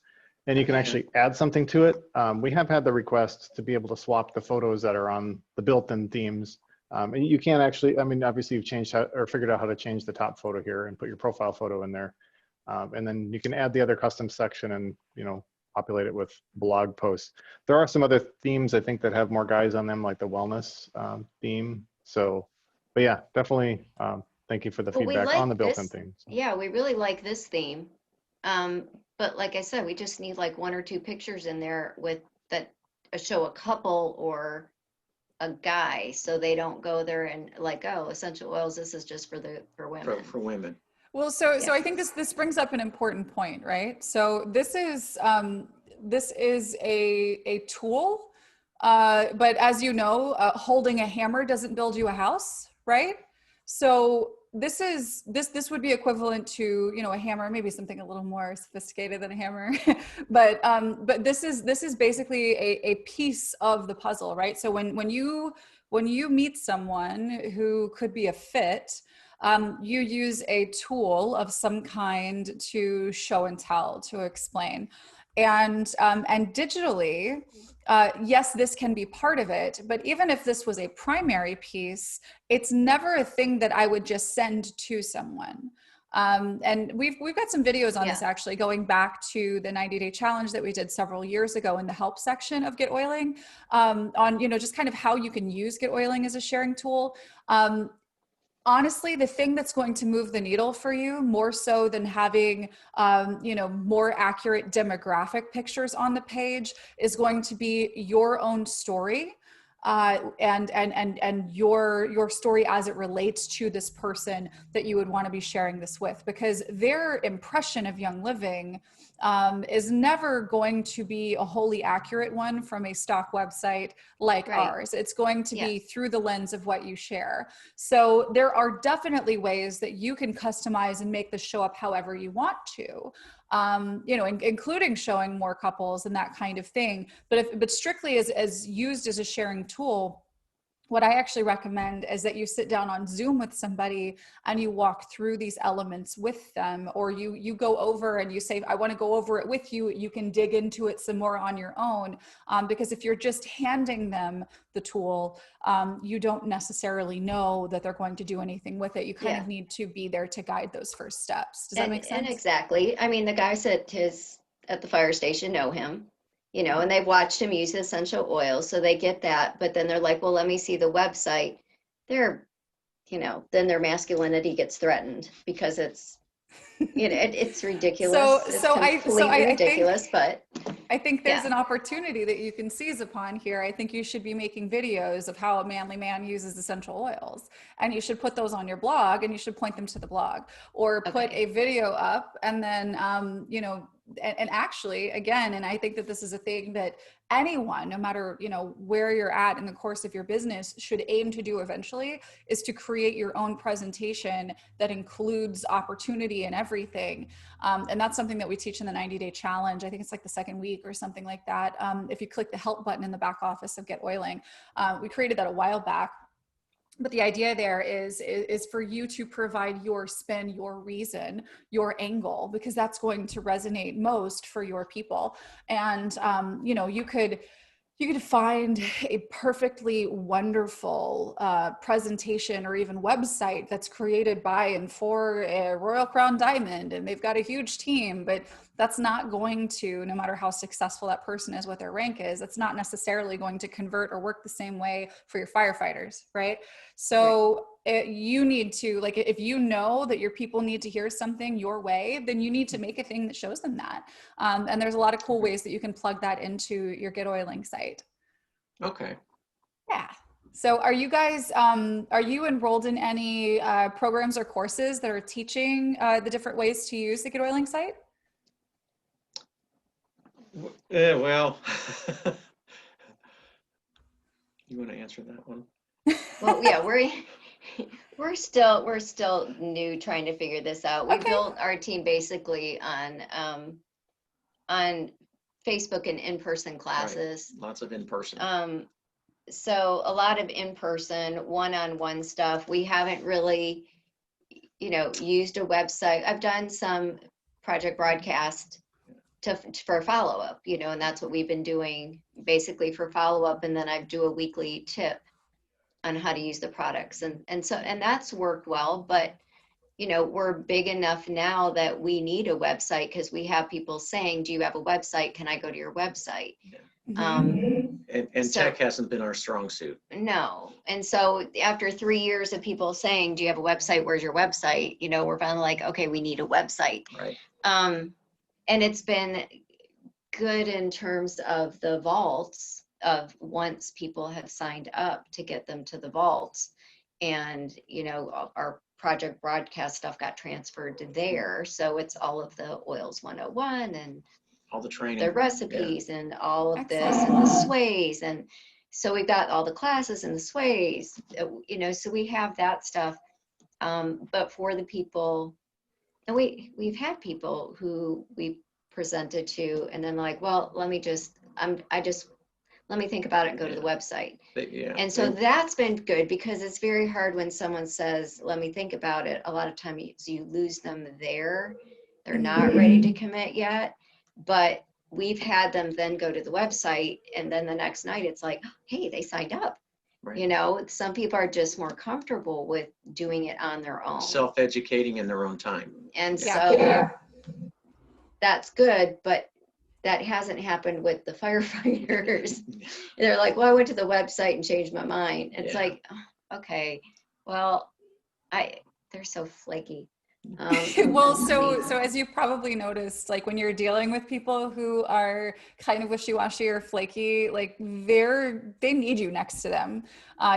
And you can actually add something to it. We have had the request to be able to swap the photos that are on the built-in themes. And you can actually, I mean, obviously you've changed or figured out how to change the top photo here and put your profile photo in there. And then you can add the other custom section and, you know, populate it with blog posts. There are some other themes I think that have more guys on them, like the wellness theme. So, but yeah, definitely thank you for the feedback on the built-in theme. So. Yeah, we really like this theme. But like I said, we just need like 1 or 2 pictures in there with that show a couple or a guy, so they don't go there and like, oh, essential oils, this is just for women. For women. Well, so I think this brings up an important point, right? So this is a tool, but as you know, holding a hammer doesn't build you a house, right? So this would be equivalent to, you know, a hammer, maybe something a little more sophisticated than a hammer, but this is basically a piece of the puzzle, right? So when you meet someone who could be a fit, you use a tool of some kind to show and tell, to explain. And digitally, yes, this can be part of it, but even if this was a primary piece, it's never a thing that I would just send to someone. And we've got some videos on this actually, going back to the 90-day challenge that we did several years ago in the help section of GetOiling, on, you know, just kind of how you can use GetOiling as a sharing tool. Honestly, the thing that's going to move the needle for you more so than having, you know, more accurate demographic pictures on the page is going to be your own story. And your story as it relates to this person that you would want to be sharing this with, because their impression of Young Living is never going to be a wholly accurate one from a stock website like ours. It's going to be through the lens of what you share. So there are definitely ways that you can customize and make this show up however you want to. You know, including showing more couples and that kind of thing. But strictly as used as a sharing tool, what I actually recommend is that you sit down on Zoom with somebody and you walk through these elements with them, or you go over and you say, I want to go over it with you. You can dig into it some more on your own. Because if you're just handing them the tool, you don't necessarily know that they're going to do anything with it. You kind of need to be there to guide those first steps. Does that make sense? And exactly. I mean, the guys at the fire station know him. You know, and they've watched him use essential oils, so they get that. But then they're like, well, let me see the website. They're, you know, then their masculinity gets threatened because it's, you know, it's ridiculous. I think there's an opportunity that you can seize upon here. I think you should be making videos of how a manly man uses essential oils, and you should put those on your blog, and you should point them to the blog, or put a video up, and then, you know, and actually, again, and I think that this is a thing that anyone, no matter, you know, where you're at in the course of your business, should aim to do eventually, is to create your own presentation that includes opportunity and everything. And that's something that we teach in the 90-day challenge. I think it's like the second week or something like that. If you click the help button in the back office of GetOiling, we created that a while back. But the idea there is for you to provide your spin, your reason, your angle, because that's going to resonate most for your people. And, you know, you could find a perfectly wonderful presentation or even website that's created by and for a Royal Crown Diamond, and they've got a huge team, but that's not going to, no matter how successful that person is, what their rank is, that's not necessarily going to convert or work the same way for your firefighters, right? So you need to, like, if you know that your people need to hear something your way, then you need to make a thing that shows them that. And there's a lot of cool ways that you can plug that into your GetOiling site. Okay. Yeah. So are you guys, are you enrolled in any programs or courses that are teaching the different ways to use the GetOiling site? Yeah, well, you want to answer that one? Well, yeah, we're still new trying to figure this out. We Okay. built our team basically on Facebook and in-person classes. Lots of in-person. So a lot of in-person, one-on-one stuff. We haven't really, used a website. I've done some project broadcast for follow-up, and that's what we've been doing basically for follow-up. And then I do a weekly tip on how to use the products. And that's worked well, but we're big enough now that we need a website because we have people saying, do you have a website? Can I go to your website? And so- tech hasn't been our strong suit. No. And so after 3 years of people saying, do you have a website? Where's your website? We're finally like, okay, we need a website. Right. And it's been good in terms of the vaults of once people have signed up to get them to the vaults. And, our project broadcast stuff got transferred to there. So it's all of the oils 101 and All the training. the recipes and all of Excellent. this and the sways. And so we've got all the classes and the sways, so we have that stuff. But for the people, and we've had people who we presented to and then like, well, let me think about it and go to the website. And so that's been good because it's very hard when someone says, let me think about it. A lot of times you lose them there. They're not ready to commit yet, but we've had them then go to the website and then the next night it's like, hey, they signed up. Right. Some people are just more comfortable with doing it on their own. Self-educating in their own time. And Yeah. so that's good, but that hasn't happened with the firefighters. They're like, well, I went to the website and changed my mind. It's like, oh, okay, well, they're so flaky. Well, so as you probably noticed, like when you're dealing with people who are kind of wishy-washy or flaky, like they need you next to them.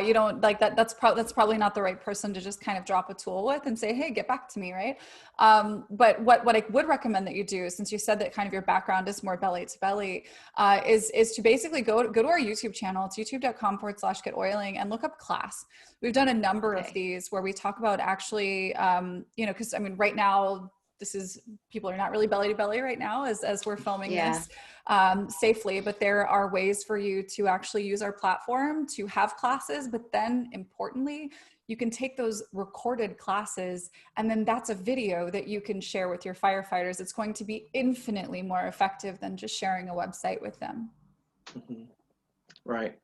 You don't like that. That's probably not the right person to just kind of drop a tool with and say, hey, get back to me, right? But what I would recommend that you do, since you said that kind of your background is more belly to belly, is to basically go to our YouTube channel. It's youtube.com/GetOiling and look up class. We've done a number of these where we talk about actually, because I mean, right now, people are not really belly to belly right now as we're filming this safely, but there are ways for you to actually use our platform to have classes, but then importantly, you can take those recorded classes and then that's a video that you can share with your firefighters. It's going to be infinitely more effective than just sharing a website with them. Mm-hmm. Right.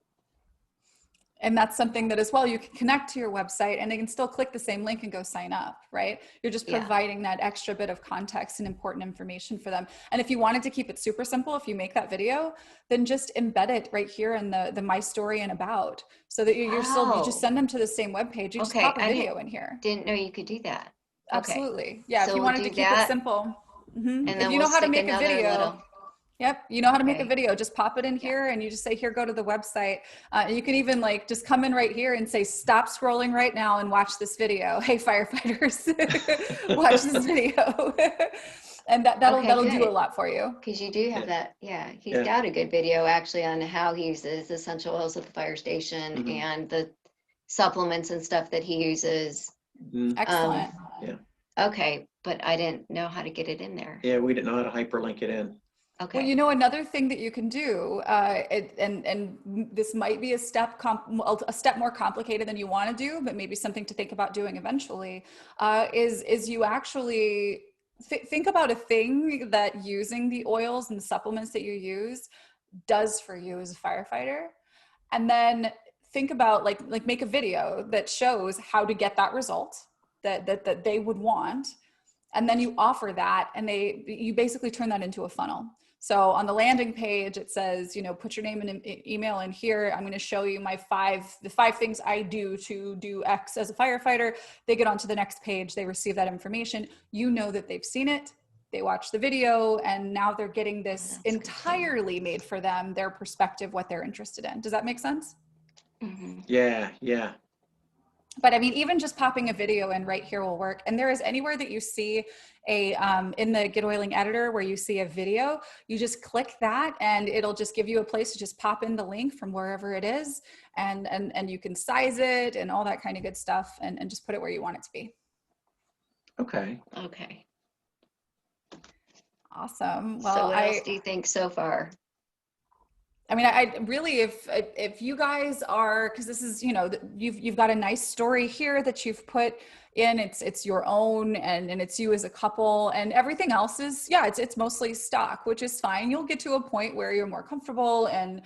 And that's something that as well, you can connect to your website and they can still click the same link and go sign up, right? You're just providing that extra bit of context and important information for them. And if you wanted to keep it super simple, if you make that video, then just embed it right here in the My Story and About, so that you just send them to the same webpage. You just pop a video in here. Didn't know you could do that. Absolutely. Yeah, So if you wanted to keep it simple. And then if you know how to make a video. Little... Yep. You know how to make a video, just pop it in here and you just say, here, go to the website. You can even like, just come in right here and say, stop scrolling right now and watch this video. Hey, firefighters, watch this video. And that'll do a lot for you. Because you do have that. Yeah. He's got a good video actually on how he uses essential oils at the fire station and the supplements and stuff that he uses. Excellent. Okay. But I didn't know how to get it in there. Yeah. We didn't know how to hyperlink it in. Okay. Well, another thing that you can do, and this might be a step more complicated than you want to do, but maybe something to think about doing eventually, is you actually think about a thing that using the oils and the supplements that you use does for you as a firefighter, and then think about like make a video that shows how to get that result that they would want. And then you offer that and you basically turn that into a funnel. So on the landing page, it says, put your name and email in here. I'm going to show you the 5 things I do to do X as a firefighter. They get onto the next page. They receive that information. You know that they've seen it. They watch the video and now they're getting this entirely made for them, their perspective, what they're interested in. Does that make sense? Mhm. Yeah, yeah. But I mean, even just popping a video in right here will work. And there is anywhere that you see a, in the GetOiling editor where you see a video, you just click that and it'll just give you a place to just pop in the link from wherever it is. And you can size it and all that kind of good stuff and just put it where you want it to be. Okay. Okay. Awesome. So Well, what else do you think so far? I mean, I really, if you guys are, because this is, you know, you've got a nice story here that you've put in. It's your own, and it's you as a couple, and everything else is, yeah, it's mostly stock, which is fine. You'll get to a point where you're more comfortable and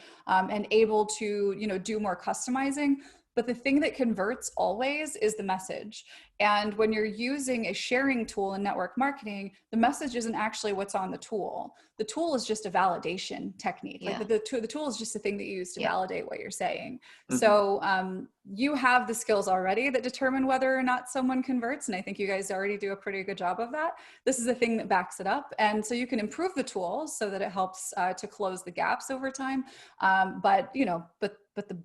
able to, you know, do more customizing. But the thing that converts always is the message. And when you're using a sharing tool in network marketing, the message isn't actually what's on the tool. The tool is just a validation technique. Yeah. Like the tool is just a thing that you use to Yeah. validate what you're saying. Mhm. So you have the skills already that determine whether or not someone converts. And I think you guys already do a pretty good job of that. This is a thing that backs it up. And so you can improve the tool so that it helps to close the gaps over time. But the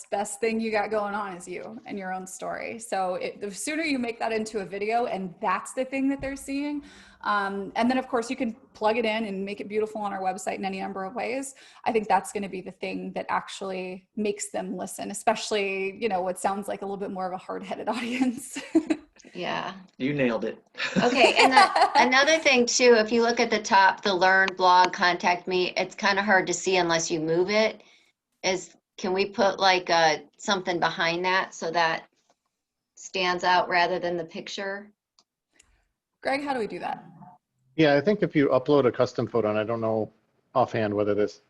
best thing you got going on is you and your own story. So the sooner you make that into a video and that's the thing that they're seeing. And then of course you can plug it in and make it beautiful on our website in any number of ways. I think that's going to be the thing that actually makes them listen, especially, you know, what sounds like a little bit more of a hard-headed audience. Yeah. You nailed it. Okay. And another thing too, if you look at the top, the learn, blog, contact me, it's kind of hard to see unless you move it. Can we put like something behind that so that stands out rather than the picture? Greg, how do we do that? Yeah, I think if you upload a custom photo, and I don't know offhand whether this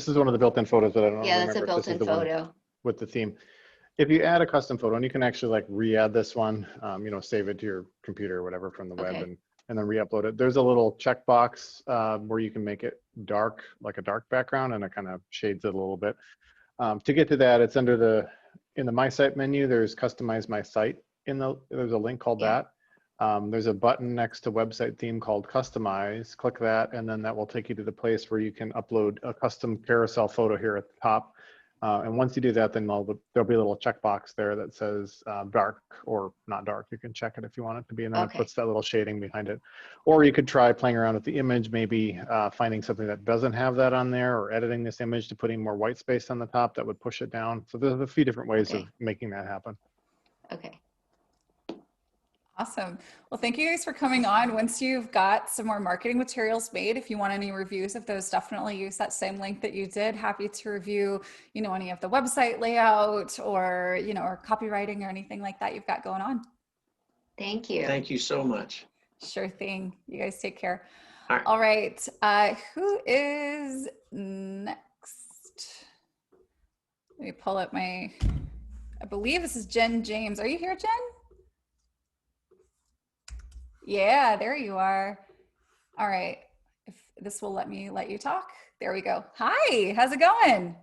is one of the built-in photos, but I don't Yeah, that's a remember if this is built-in the one photo. with the theme. If you add a custom photo, and you can actually like re-add this one, you know, save it to your computer or whatever from the web, Okay. and then re-upload it. There's a little checkbox where you can make it dark, like a dark background, and it kind of shades it a little bit. To get to that, it's under in the My Site menu. There's Customize My Site. There's a link called Yeah. that. There's a button next to website theme called Customize. Click that, and then that will take you to the place where you can upload a custom carousel photo here at the top. And once you do that, then there'll be a little checkbox there that says dark or not dark. You can check it if you want it to be, and then Okay. it puts that little shading behind it. Or you could try playing around with the image, maybe finding something that doesn't have that on there, or editing this image to putting more white space on the top that would push it down. So there's a few different ways Okay. of making that happen. Okay. Awesome. Well, thank you guys for coming on. Once you've got some more marketing materials made, if you want any reviews of those, definitely use that same link that you did. Happy to review, you know, any of the website layout or, you know, or copywriting or anything like that you've got going on. Thank you. Thank you so much. Sure thing. You guys take care. All right. All right. Who is next? Let me pull up I believe this is Jen James. Are you here, Jen? Yeah, there you are. All right. If this will let you talk. There we go. Hi, how's it going?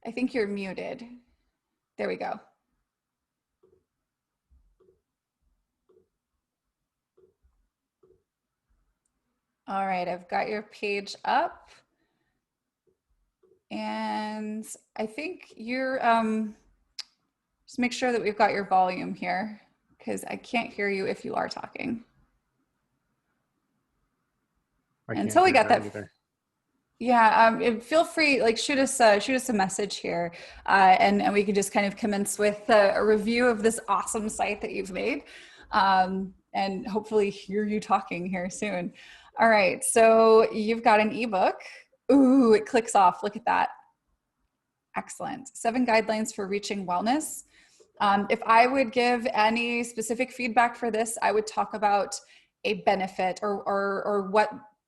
I think you're muted. There we go. All right, I've got your page up. And I think you're, just make sure that we've got your volume here because I can't hear you if you are talking. Until we got that. Either. Yeah, feel free, like shoot us a message here, and we can just kind of commence with a review of this awesome site that you've made, and hopefully hear you talking here soon. All right, so you've got an ebook. Ooh, it clicks off. Look at that. Excellent. 7 guidelines for reaching wellness. If I would give any specific feedback for this, I would talk about a benefit or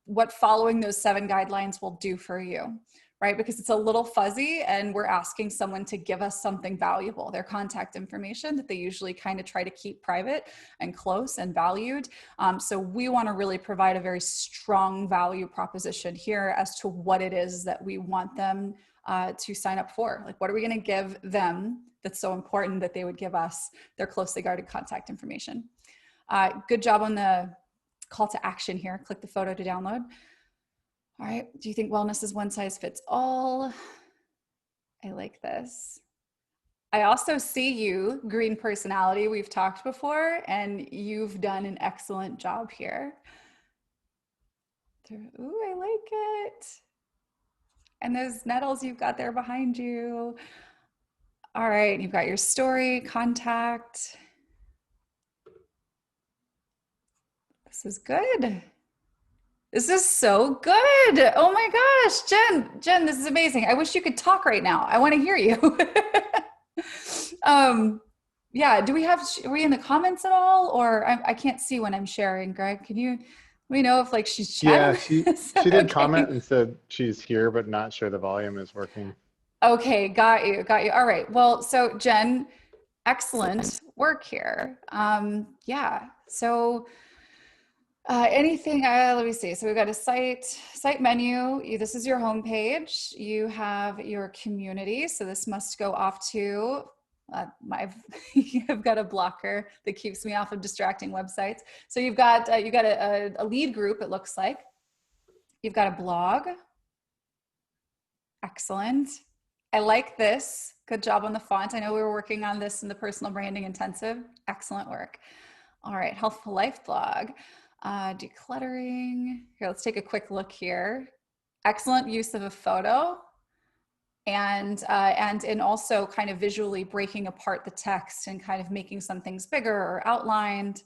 what following those 7 guidelines will do for you, right? Because it's a little fuzzy and we're asking someone to give us something valuable, their contact information that they usually kind of try to keep private and close and valued. So we want to really provide a very strong value proposition here as to what it is that we want them to sign up for. Like, what are we going to give them that's so important that they would give us their closely guarded contact information? Good job on the call to action here. Click the photo to download. All right. Do you think wellness is one size fits all? I like this. I also see you, green personality. We've talked before, and you've done an excellent job here. Ooh, I like it. And those nettles you've got there behind you. All right, you've got your story, contact. This is good. This is so good. Oh my gosh, Jen, this is amazing. I wish you could talk right now. I want to hear you. Yeah, are we in the comments at all? Or I can't see when I'm sharing, Greg. Let me know if like she's Yeah, chatting? she did comment and said she's here, but not sure the volume is working. Okay, got you. All right. Well, so Jen, excellent work here. Yeah. So anything, let me see. So we've got a site menu. This is your home page. You have your community. So this must go off to I've got a blocker that keeps me off of distracting websites. So you've got a lead group, it looks like. You've got a blog. Excellent. I like this. Good job on the font. I know we were working on this in the personal branding intensive. Excellent work. All right, Healthful Life blog. Decluttering. Here, let's take a quick look here. Excellent use of a photo. And also kind of visually breaking apart the text and kind of making some things bigger or outlined.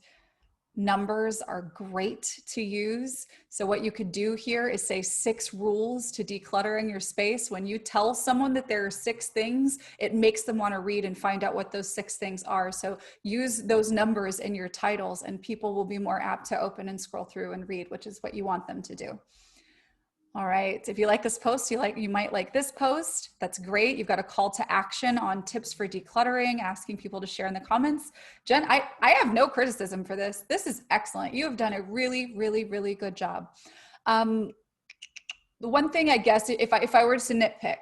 Numbers are great to use. So what you could do here is say 6 rules to decluttering your space. When you tell someone that there are 6 things, it makes them want to read and find out what those 6 things are. So use those numbers in your titles and people will be more apt to open and scroll through and read, which is what you want them to do. All right, if you like this post, you might like this post. That's great. You've got a call to action on tips for decluttering, asking people to share in the comments. Jen, I have no criticism for this. This is excellent. You have done a really, really, really good job. The one thing I guess, if I were to nitpick,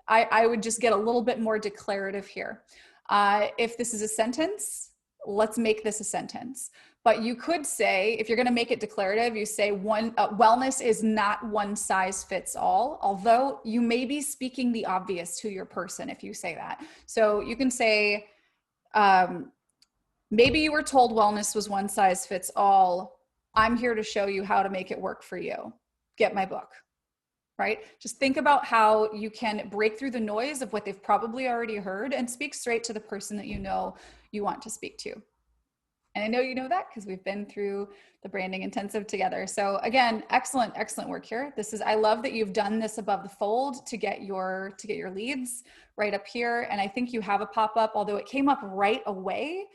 I would just get a little bit more declarative here. If this is a sentence, let's make this a sentence. But you could say, if you're going to make it declarative, you say wellness is not one size fits all, although you may be speaking the obvious to your person if you say that. So you can say, maybe you were told wellness was one size fits all. I'm here to show you how to make it work for you. Get my book, right? Just think about how you can break through the noise of what they've probably already heard and speak straight to the person that you know you want to speak to. And I know you know that because we've been through the branding intensive together. So again, excellent work here. I love that you've done this above the fold to get your leads right up here. And I think you have a pop-up, although it came up right away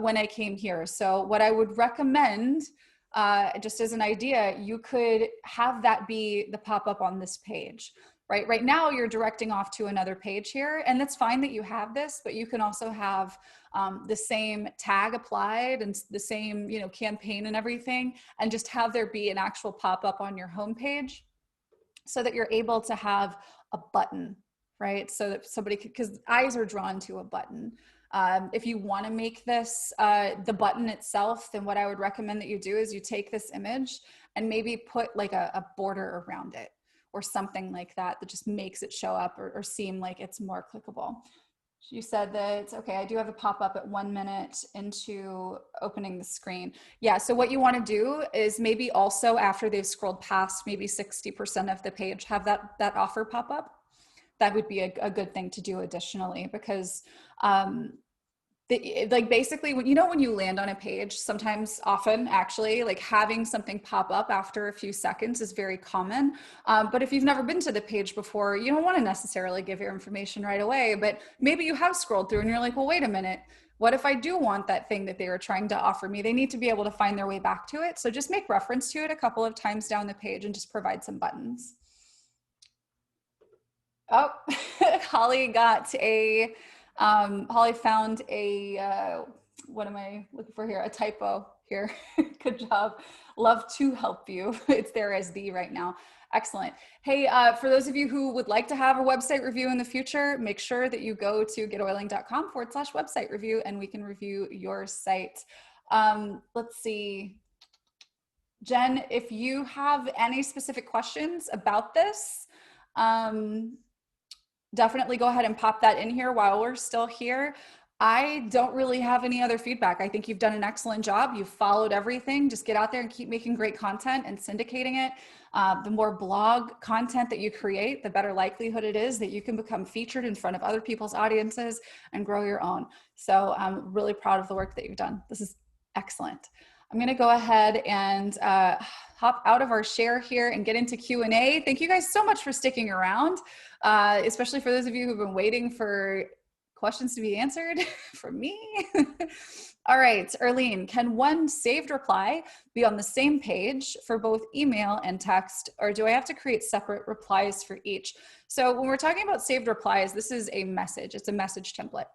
when I came here. So what I would recommend, just as an idea, you could have that be the pop-up on this page. Right now you're directing off to another page here, and that's fine that you have this, but you can also have the same tag applied and the same campaign and everything, and just have there be an actual pop-up on your homepage so that you're able to have a button, right? So that somebody could, because eyes are drawn to a button. If you want to make this the button itself, then what I would recommend that you do is you take this image and maybe put like a border around it, or something like that just makes it show up or seem like it's more clickable. You said that, okay, I do have a pop-up at 1 minute into opening the screen. Yeah, so what you want to do is maybe also after they've scrolled past maybe 60% of the page, have that offer pop up. That would be a good thing to do additionally, because like basically when you land on a page, often actually, like having something pop up after a few seconds is very common. But if you've never been to the page before, you don't want to necessarily give your information right away, but maybe you have scrolled through and you're like, well, wait a minute, what if I do want that thing that they were trying to offer me? They need to be able to find their way back to it. So just make reference to it a couple of times down the page and just provide some buttons. Oh, Holly Holly found what am I looking for here? A typo here. Good job. Love to help you. It's there as the right now. Excellent. Hey, for those of you who would like to have a website review in the future, make sure that you go to getoiling.com/website review and we can review your site. Let's see. Jen, if you have any specific questions about this, definitely go ahead and pop that in here while we're still here. I don't really have any other feedback. I think you've done an excellent job. You've followed everything. Just get out there and keep making great content and syndicating it. The more blog content that you create, the better likelihood it is that you can become featured in front of other people's audiences and grow your own. So I'm really proud of the work that you've done. This is excellent. I'm going to go ahead and hop out of our share here and get into Q&A. Thank you guys so much for sticking around, especially for those of you who've been waiting for questions to be answered from me. All right, Erlene, can one saved reply be on the same page for both email and text, or do I have to create separate replies for each? So when we're talking about saved replies, this is a message. It's a message template.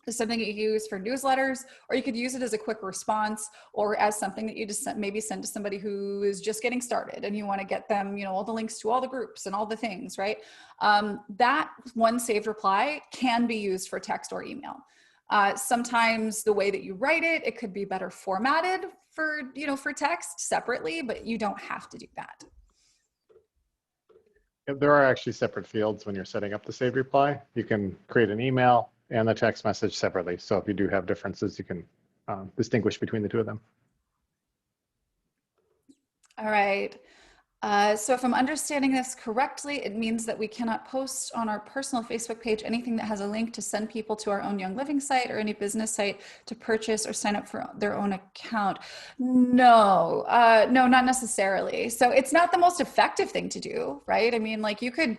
It's something that you use for newsletters, or you could use it as a quick response, or as something that you just maybe send to somebody who is just getting started and you want to get them, all the links to all the groups and all the things, right? That one saved reply can be used for text or email. Sometimes the way that you write it, it could be better formatted for, for text separately, but you don't have to do that. There are actually separate fields when you're setting up the saved reply. You can create an email and the text message separately. So if you do have differences, you can distinguish between the two of them. All right. So if I'm understanding this correctly, it means that we cannot post on our personal Facebook page anything that has a link to send people to our own Young Living site or any business site to purchase or sign up for their own account. No, no, not necessarily. So it's not the most effective thing to do, right? I mean, like you could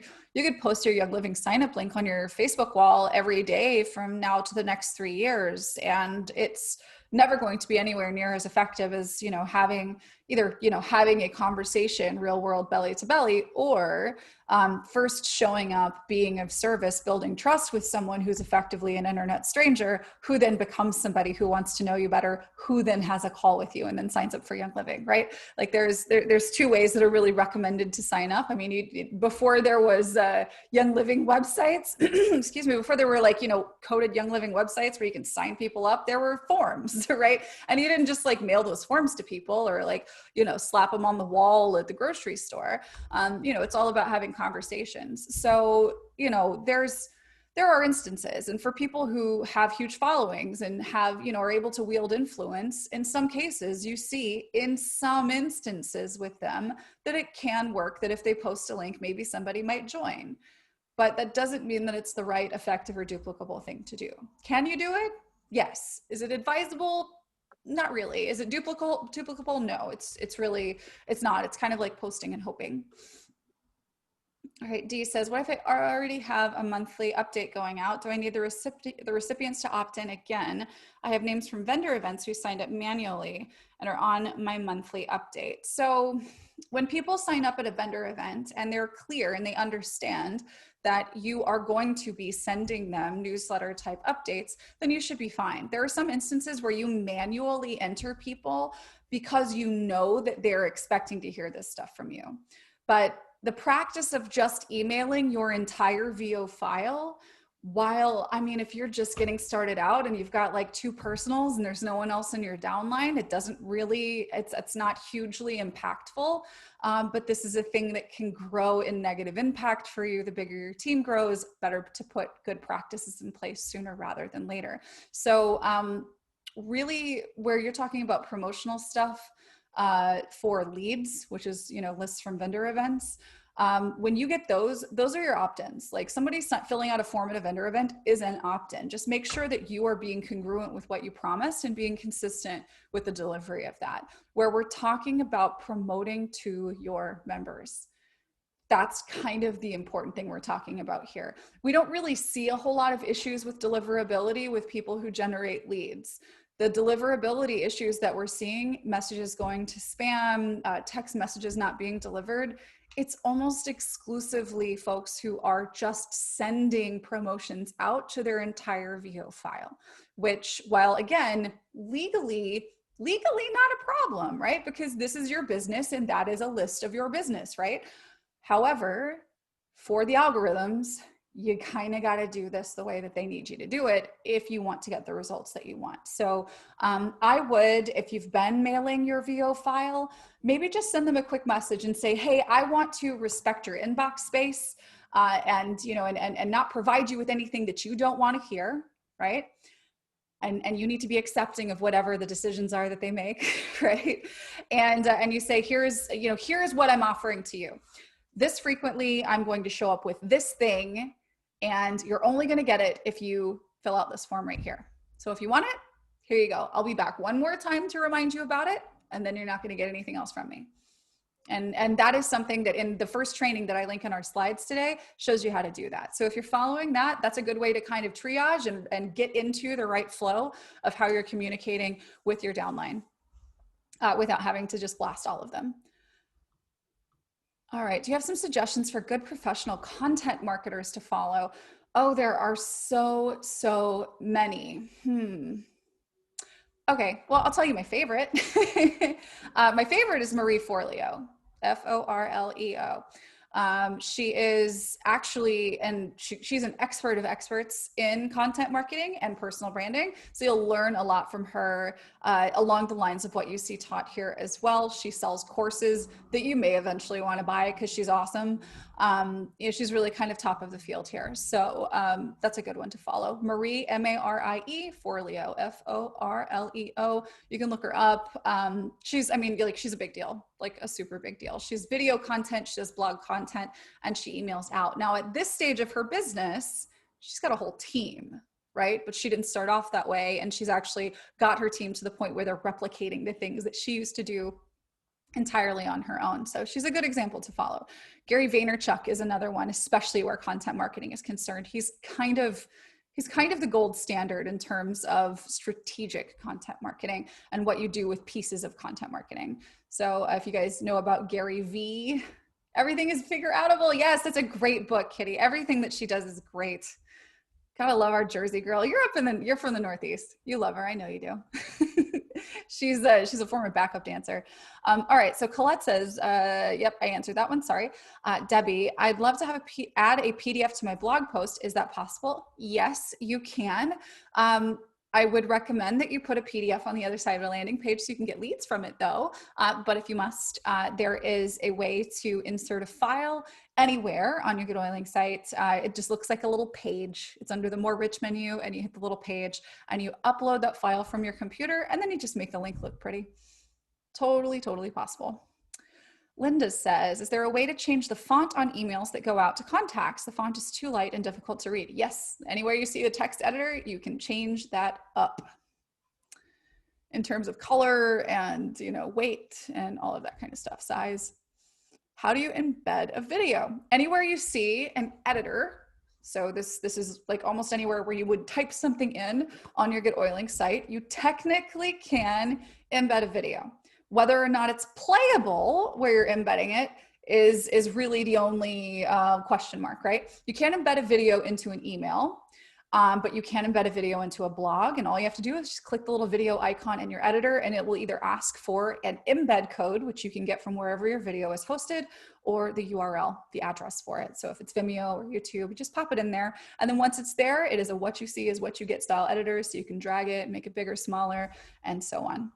post your Young Living sign up link on your Facebook wall every day from now to the next 3 years, and it's never going to be anywhere near as effective as, having either, having a conversation, real world belly to belly, or first showing up, being of service, building trust with someone who's effectively an internet stranger, who then becomes somebody who wants to know you better, who then has a call with you and then signs up for Young Living, right? Like there's 2 ways that are really recommended to sign up. I mean, before there was Young Living websites, excuse me, before there were like, coded Young Living websites where you can sign people up, there were forms, right? And you didn't just like mail those forms to people or like, slap them on the wall at the grocery store. It's all about having conversations. So, there are instances, and for people who have huge followings and have, are able to wield influence, in some cases you see in some instances with them that it can work, that if they post a link, maybe somebody might join. But that doesn't mean that it's the right, effective, or duplicable thing to do. Can you do it? Yes. Is it advisable? Not really. Is it duplicable? No, it's not. It's kind of like posting and hoping. All right, Dee says, what if I already have a monthly update going out? Do I need the recipients to opt in again? I have names from vendor events who signed up manually and are on my monthly update. So when people sign up at a vendor event and they're clear and they understand that you are going to be sending them newsletter type updates, then you should be fine. There are some instances where you manually enter people because you know that they're expecting to hear this stuff from you. But the practice of just emailing your entire VO file, if you're just getting started out and you've got like 2 personals and there's no one else in your downline, it's not hugely impactful. But this is a thing that can grow in negative impact for you. The bigger your team grows, better to put good practices in place sooner rather than later. So really where you're talking about promotional stuff, for leads, which is, lists from vendor events. When you get those are your opt-ins. Like somebody's not filling out a form at a vendor event is an opt-in. Just make sure that you are being congruent with what you promised and being consistent with the delivery of that. Where we're talking about promoting to your members, that's kind of the important thing we're talking about here. We don't really see a whole lot of issues with deliverability with people who generate leads. The deliverability issues that we're seeing, messages going to spam, text messages not being delivered, it's almost exclusively folks who are just sending promotions out to their entire VO file, which, while again, legally not a problem, right? Because this is your business and that is a list of your business, right? However, for the algorithms, you kind of got to do this the way that they need you to do it if you want to get the results that you want. So I would, if you've been mailing your VO file, maybe just send them a quick message and say, hey, I want to respect your inbox space and not provide you with anything that you don't want to hear, right? And you need to be accepting of whatever the decisions are that they make, right? And you say, here's what I'm offering to you. This frequently, I'm going to show up with this thing, and you're only going to get it if you fill out this form right here. So if you want it, here you go. I'll be back one more time to remind you about it, and then you're not going to get anything else from me. And that is something that in the first training that I link in our slides today shows you how to do that. So if you're following that, that's a good way to kind of triage and get into the right flow of how you're communicating with your downline without having to just blast all of them. All right, do you have some suggestions for good professional content marketers to follow? Oh, there are so many. Okay, well, I'll tell you my favorite. My favorite is Marie Forleo, Forleo. She is actually, and she's an expert of experts in content marketing and personal branding. So you'll learn a lot from her along the lines of what you see taught here as well. She sells courses that you may eventually want to buy because she's awesome. She's really kind of top of the field here. So that's a good one to follow. Marie, M-A-R-I-E, Forleo, F-O-R-L-E-O. You can look her up. She's a big deal, like a super big deal. She's video content, she does blog content, and she emails out. Now at this stage of her business, she's got a whole team, right? But she didn't start off that way. And she's actually got her team to the point where they're replicating the things that she used to do entirely on her own. So she's a good example to follow. Gary Vaynerchuk is another one, especially where content marketing is concerned. He's kind of the gold standard in terms of strategic content marketing and what you do with pieces of content marketing. So if you guys know about Gary V, Everything is Figure Outable. Yes, that's a great book, Kitty. Everything that she does is great. Gotta love our Jersey girl. You're from the Northeast. You love her. I know you do. She's a former backup dancer. All right. So Colette says, yep, I answered that one. Sorry. Debbie, I'd love to add a PDF to my blog post. Is that possible? Yes, you can. I would recommend that you put a PDF on the other side of the landing page so you can get leads from it though. But if you must, there is a way to insert a file anywhere on your GetOiling site. It just looks like a little page. It's under the More Rich menu and you hit the little page and you upload that file from your computer and then you just make the link look pretty. Totally, totally possible. Linda says, is there a way to change the font on emails that go out to contacts? The font is too light and difficult to read. Yes, anywhere you see the text editor, you can change that up in terms of color and weight and all of that kind of stuff, size. How do you embed a video? Anywhere you see an editor, so this is like almost anywhere where you would type something in on your GetOiling site, you technically can embed a video. Whether or not it's playable where you're embedding it is really the only question mark, right? You can't embed a video into an email, but you can embed a video into a blog, and all you have to do is just click the little video icon in your editor and it will either ask for an embed code, which you can get from wherever your video is hosted, or the URL, the address for it. So if it's Vimeo or YouTube, you just pop it in there. And then once it's there, it is a what you see is what you get style editor, so you can drag it, make it bigger, smaller, and so on.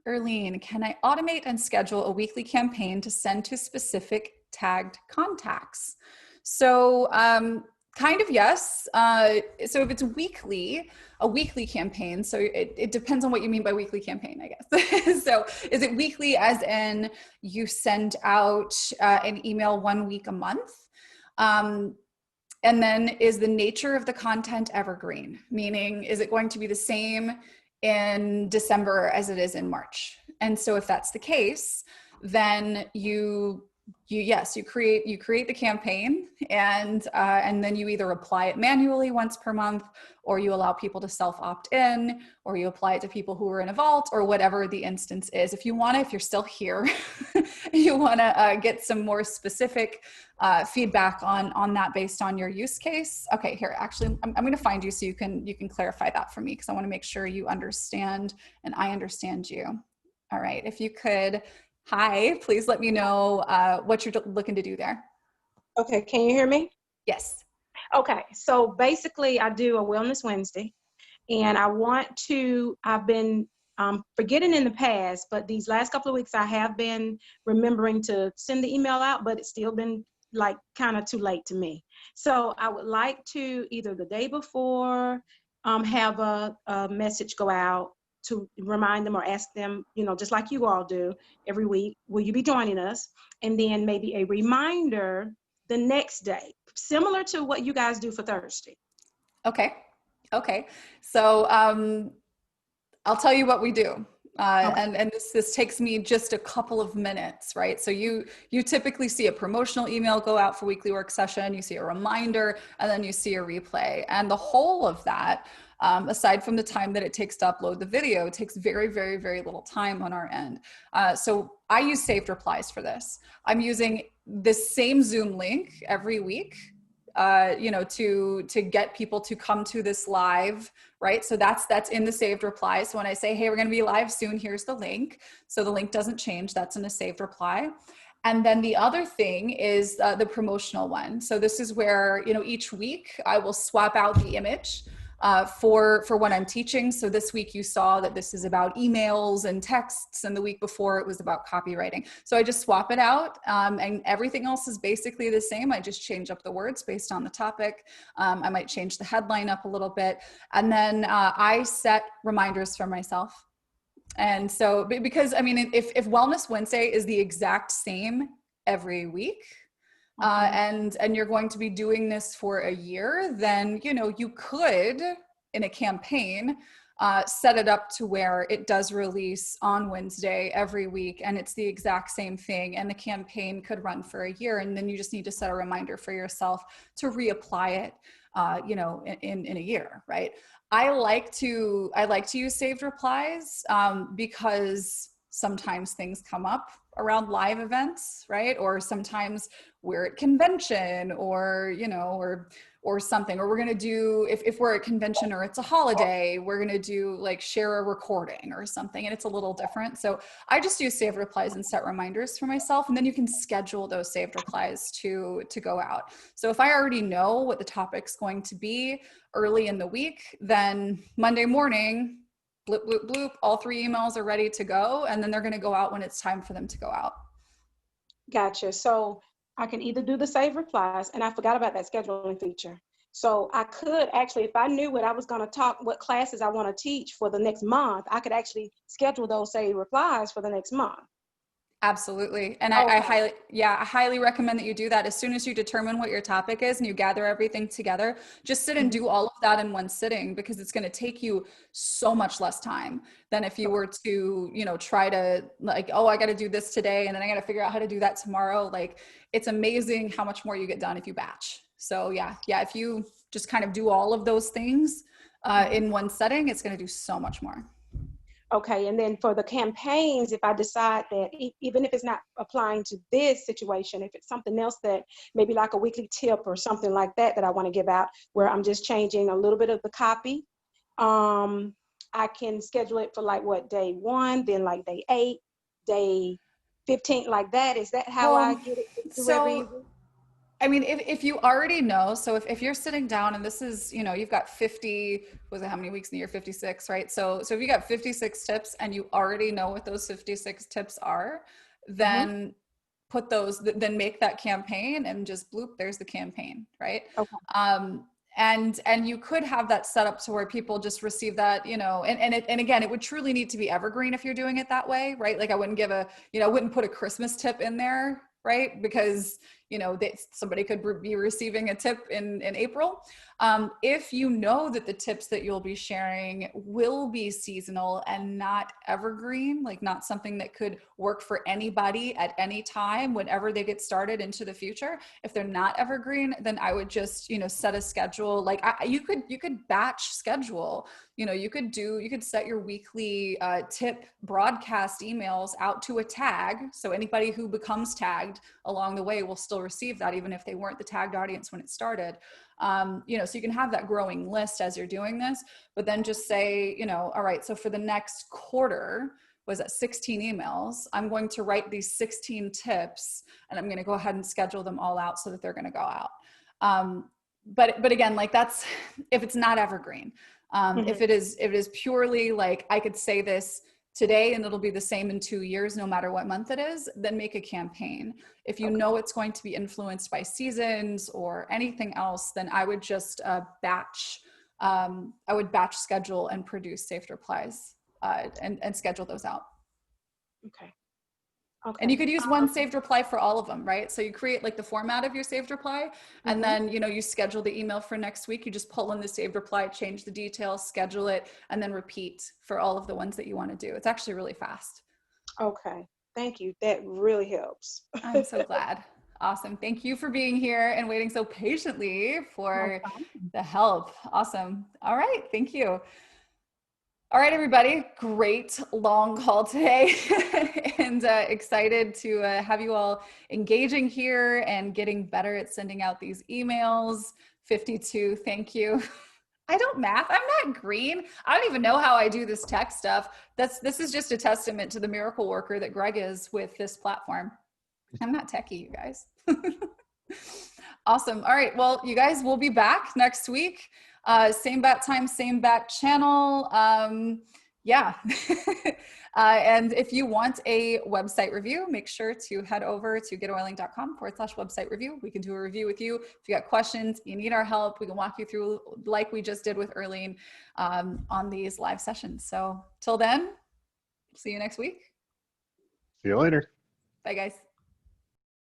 Erlene, can I automate and schedule a weekly campaign to send to specific tagged contacts? So kind of yes. So if it's weekly, a weekly campaign, so it depends on what you mean by weekly campaign, I guess. So is it weekly as in you send out an email 1 week a month? And then is the nature of the content evergreen? Meaning, is it going to be the same in December as it is in March? And so if that's the case, then you create the campaign and then you either apply it manually once per month, or you allow people to self opt in, or you apply it to people who are in a vault, or whatever the instance is. If you're still here, you want to get some more specific feedback on that based on your use case. Okay, here, actually, I'm going to find you so you can clarify that for me, because I want to make sure you understand and I understand you. All right, if you could, hi, please let me know what you're looking to do there. Okay, can you hear me? Yes. Okay, so basically I do a Wellness Wednesday, and I've been forgetting in the past, but these last couple of weeks I have been remembering to send the email out, but it's still been like kind of too late to me. So I would like to either the day before have a message go out to remind them or ask them, just like you all do every week, will you be joining us? And then maybe a reminder the next day, similar to what you guys do for Thursday. Okay. Okay. So I'll tell you what we do. Okay. And this takes me just a couple of minutes, right? So you typically see a promotional email go out for weekly work session, you see a reminder, and then you see a replay. And the whole of that, aside from the time that it takes to upload the video, takes very, very, very little time on our end. So I use saved replies for this. I'm using this same Zoom link every week, to get people to come to this live, right? So that's in the saved reply. So when I say, hey, we're going to be live soon, here's the link. So the link doesn't change. That's in a saved reply. And then the other thing is the promotional one. So this is where, each week I will swap out the image for what I'm teaching. So this week you saw that this is about emails and texts, and the week before it was about copywriting. So I just swap it out, and everything else is basically the same. I just change up the words based on the topic. I might change the headline up a little bit, and then I set reminders for myself. And so, because if Wellness Wednesday is the exact same every week, and you're going to be doing this for a year, then, you could, in a campaign, set it up to where it does release on Wednesday every week, and it's the exact same thing, and the campaign could run for a year, and then you just need to set a reminder for yourself to reapply it, in a year, right? I like to use saved replies because sometimes things come up around live events, right? Or sometimes we're at convention, or something, or we're going to do, if we're at convention or it's a holiday, we're going to do like share a recording or something, and it's a little different. So I just use saved replies and set reminders for myself, and then you can schedule those saved replies to go out. So if I already know what the topic's going to be early in the week, then Monday morning, bloop, bloop, bloop, all 3 emails are ready to go, and then they're going to go out when it's time for them to go out. Gotcha. So I can either do the save replies, and I forgot about that scheduling feature. So I could actually, if I knew what I was going to what classes I want to teach for the next month, I could actually schedule those save replies for the next month. Absolutely. And Okay. I highly recommend that you do that. As soon as you determine what your topic is and you gather everything together, just sit and do all of that in one sitting, because it's going to take you so much less time than if you were to, try to like, oh, I got to do this today, and then I got to figure out how to do that tomorrow. Like, it's amazing how much more you get done if you batch. So yeah, if you just kind of do all of those things in one setting, it's going to do so much more. Okay, and then for the campaigns, if I decide that even if it's not applying to this situation, if it's something else that maybe like a weekly tip or something like that I want to give out, where I'm just changing a little bit of the copy, I can schedule it for like what, day 1, then like day 8, day 15, like that. Is that how I get it? If you already know, so if you're sitting down and this is, you've got 50, how many weeks in the year? 56, right? So if you got 56 tips and you already know what those 56 tips are, then put those, then make that campaign and just bloop, there's the campaign, right? Okay. And you could have that set up to where people just receive that, and again, it would truly need to be evergreen if you're doing it that way, right? Like I wouldn't I wouldn't put a Christmas tip in there, right? Because, somebody could be receiving a tip in April. If you know that the tips that you'll be sharing will be seasonal and not evergreen, like not something that could work for anybody at any time, whenever they get started into the future, if they're not evergreen, then I would just, set a schedule. Like you could batch schedule, you could set your weekly tip broadcast emails out to a tag. So anybody who becomes tagged along the way will still receive that, even if they weren't the tagged audience when it started. So you can have that growing list as you're doing this, but then just say, all right, so for the next quarter, was at 16 emails, I'm going to write these 16 tips, and I'm going to go ahead and schedule them all out so that they're going to go out. But again, like that's, if it's not evergreen, if it is purely like, I could say this today and it'll be the same in 2 years, no matter what month it is, then make a campaign. If you know it's going to be influenced by seasons or anything else, then I would just batch schedule and produce saved replies and schedule those out. Okay. And you could use one saved reply for all of them, right? So you create like the format of your saved reply, and then, you know, you schedule the email for next week. You just pull in the saved reply, change the details, schedule it, and then repeat for all of the ones that you want to do. It's actually really fast. Okay. Thank you. That really helps. I'm so glad. Awesome. Thank you for being here and waiting so patiently for the help. Awesome. All right. Thank you. All right, everybody, great long call today and excited to have you all engaging here and getting better at sending out these emails. 52, thank you. I don't math, I'm not green. I don't even know how I do this tech stuff. This is just a testament to the miracle worker that Greg is with this platform. I'm not techie, you guys. Awesome. All right, well, you guys will be back next week. Same bat time, same bat channel. Yeah. And if you want a website review, make sure to head over to getoiling.com/website review. We can do a review with you. If you got questions, you need our help, we can walk you through like we just did with Erlene on these live sessions. So till then, see you next week. See you later. Bye, guys.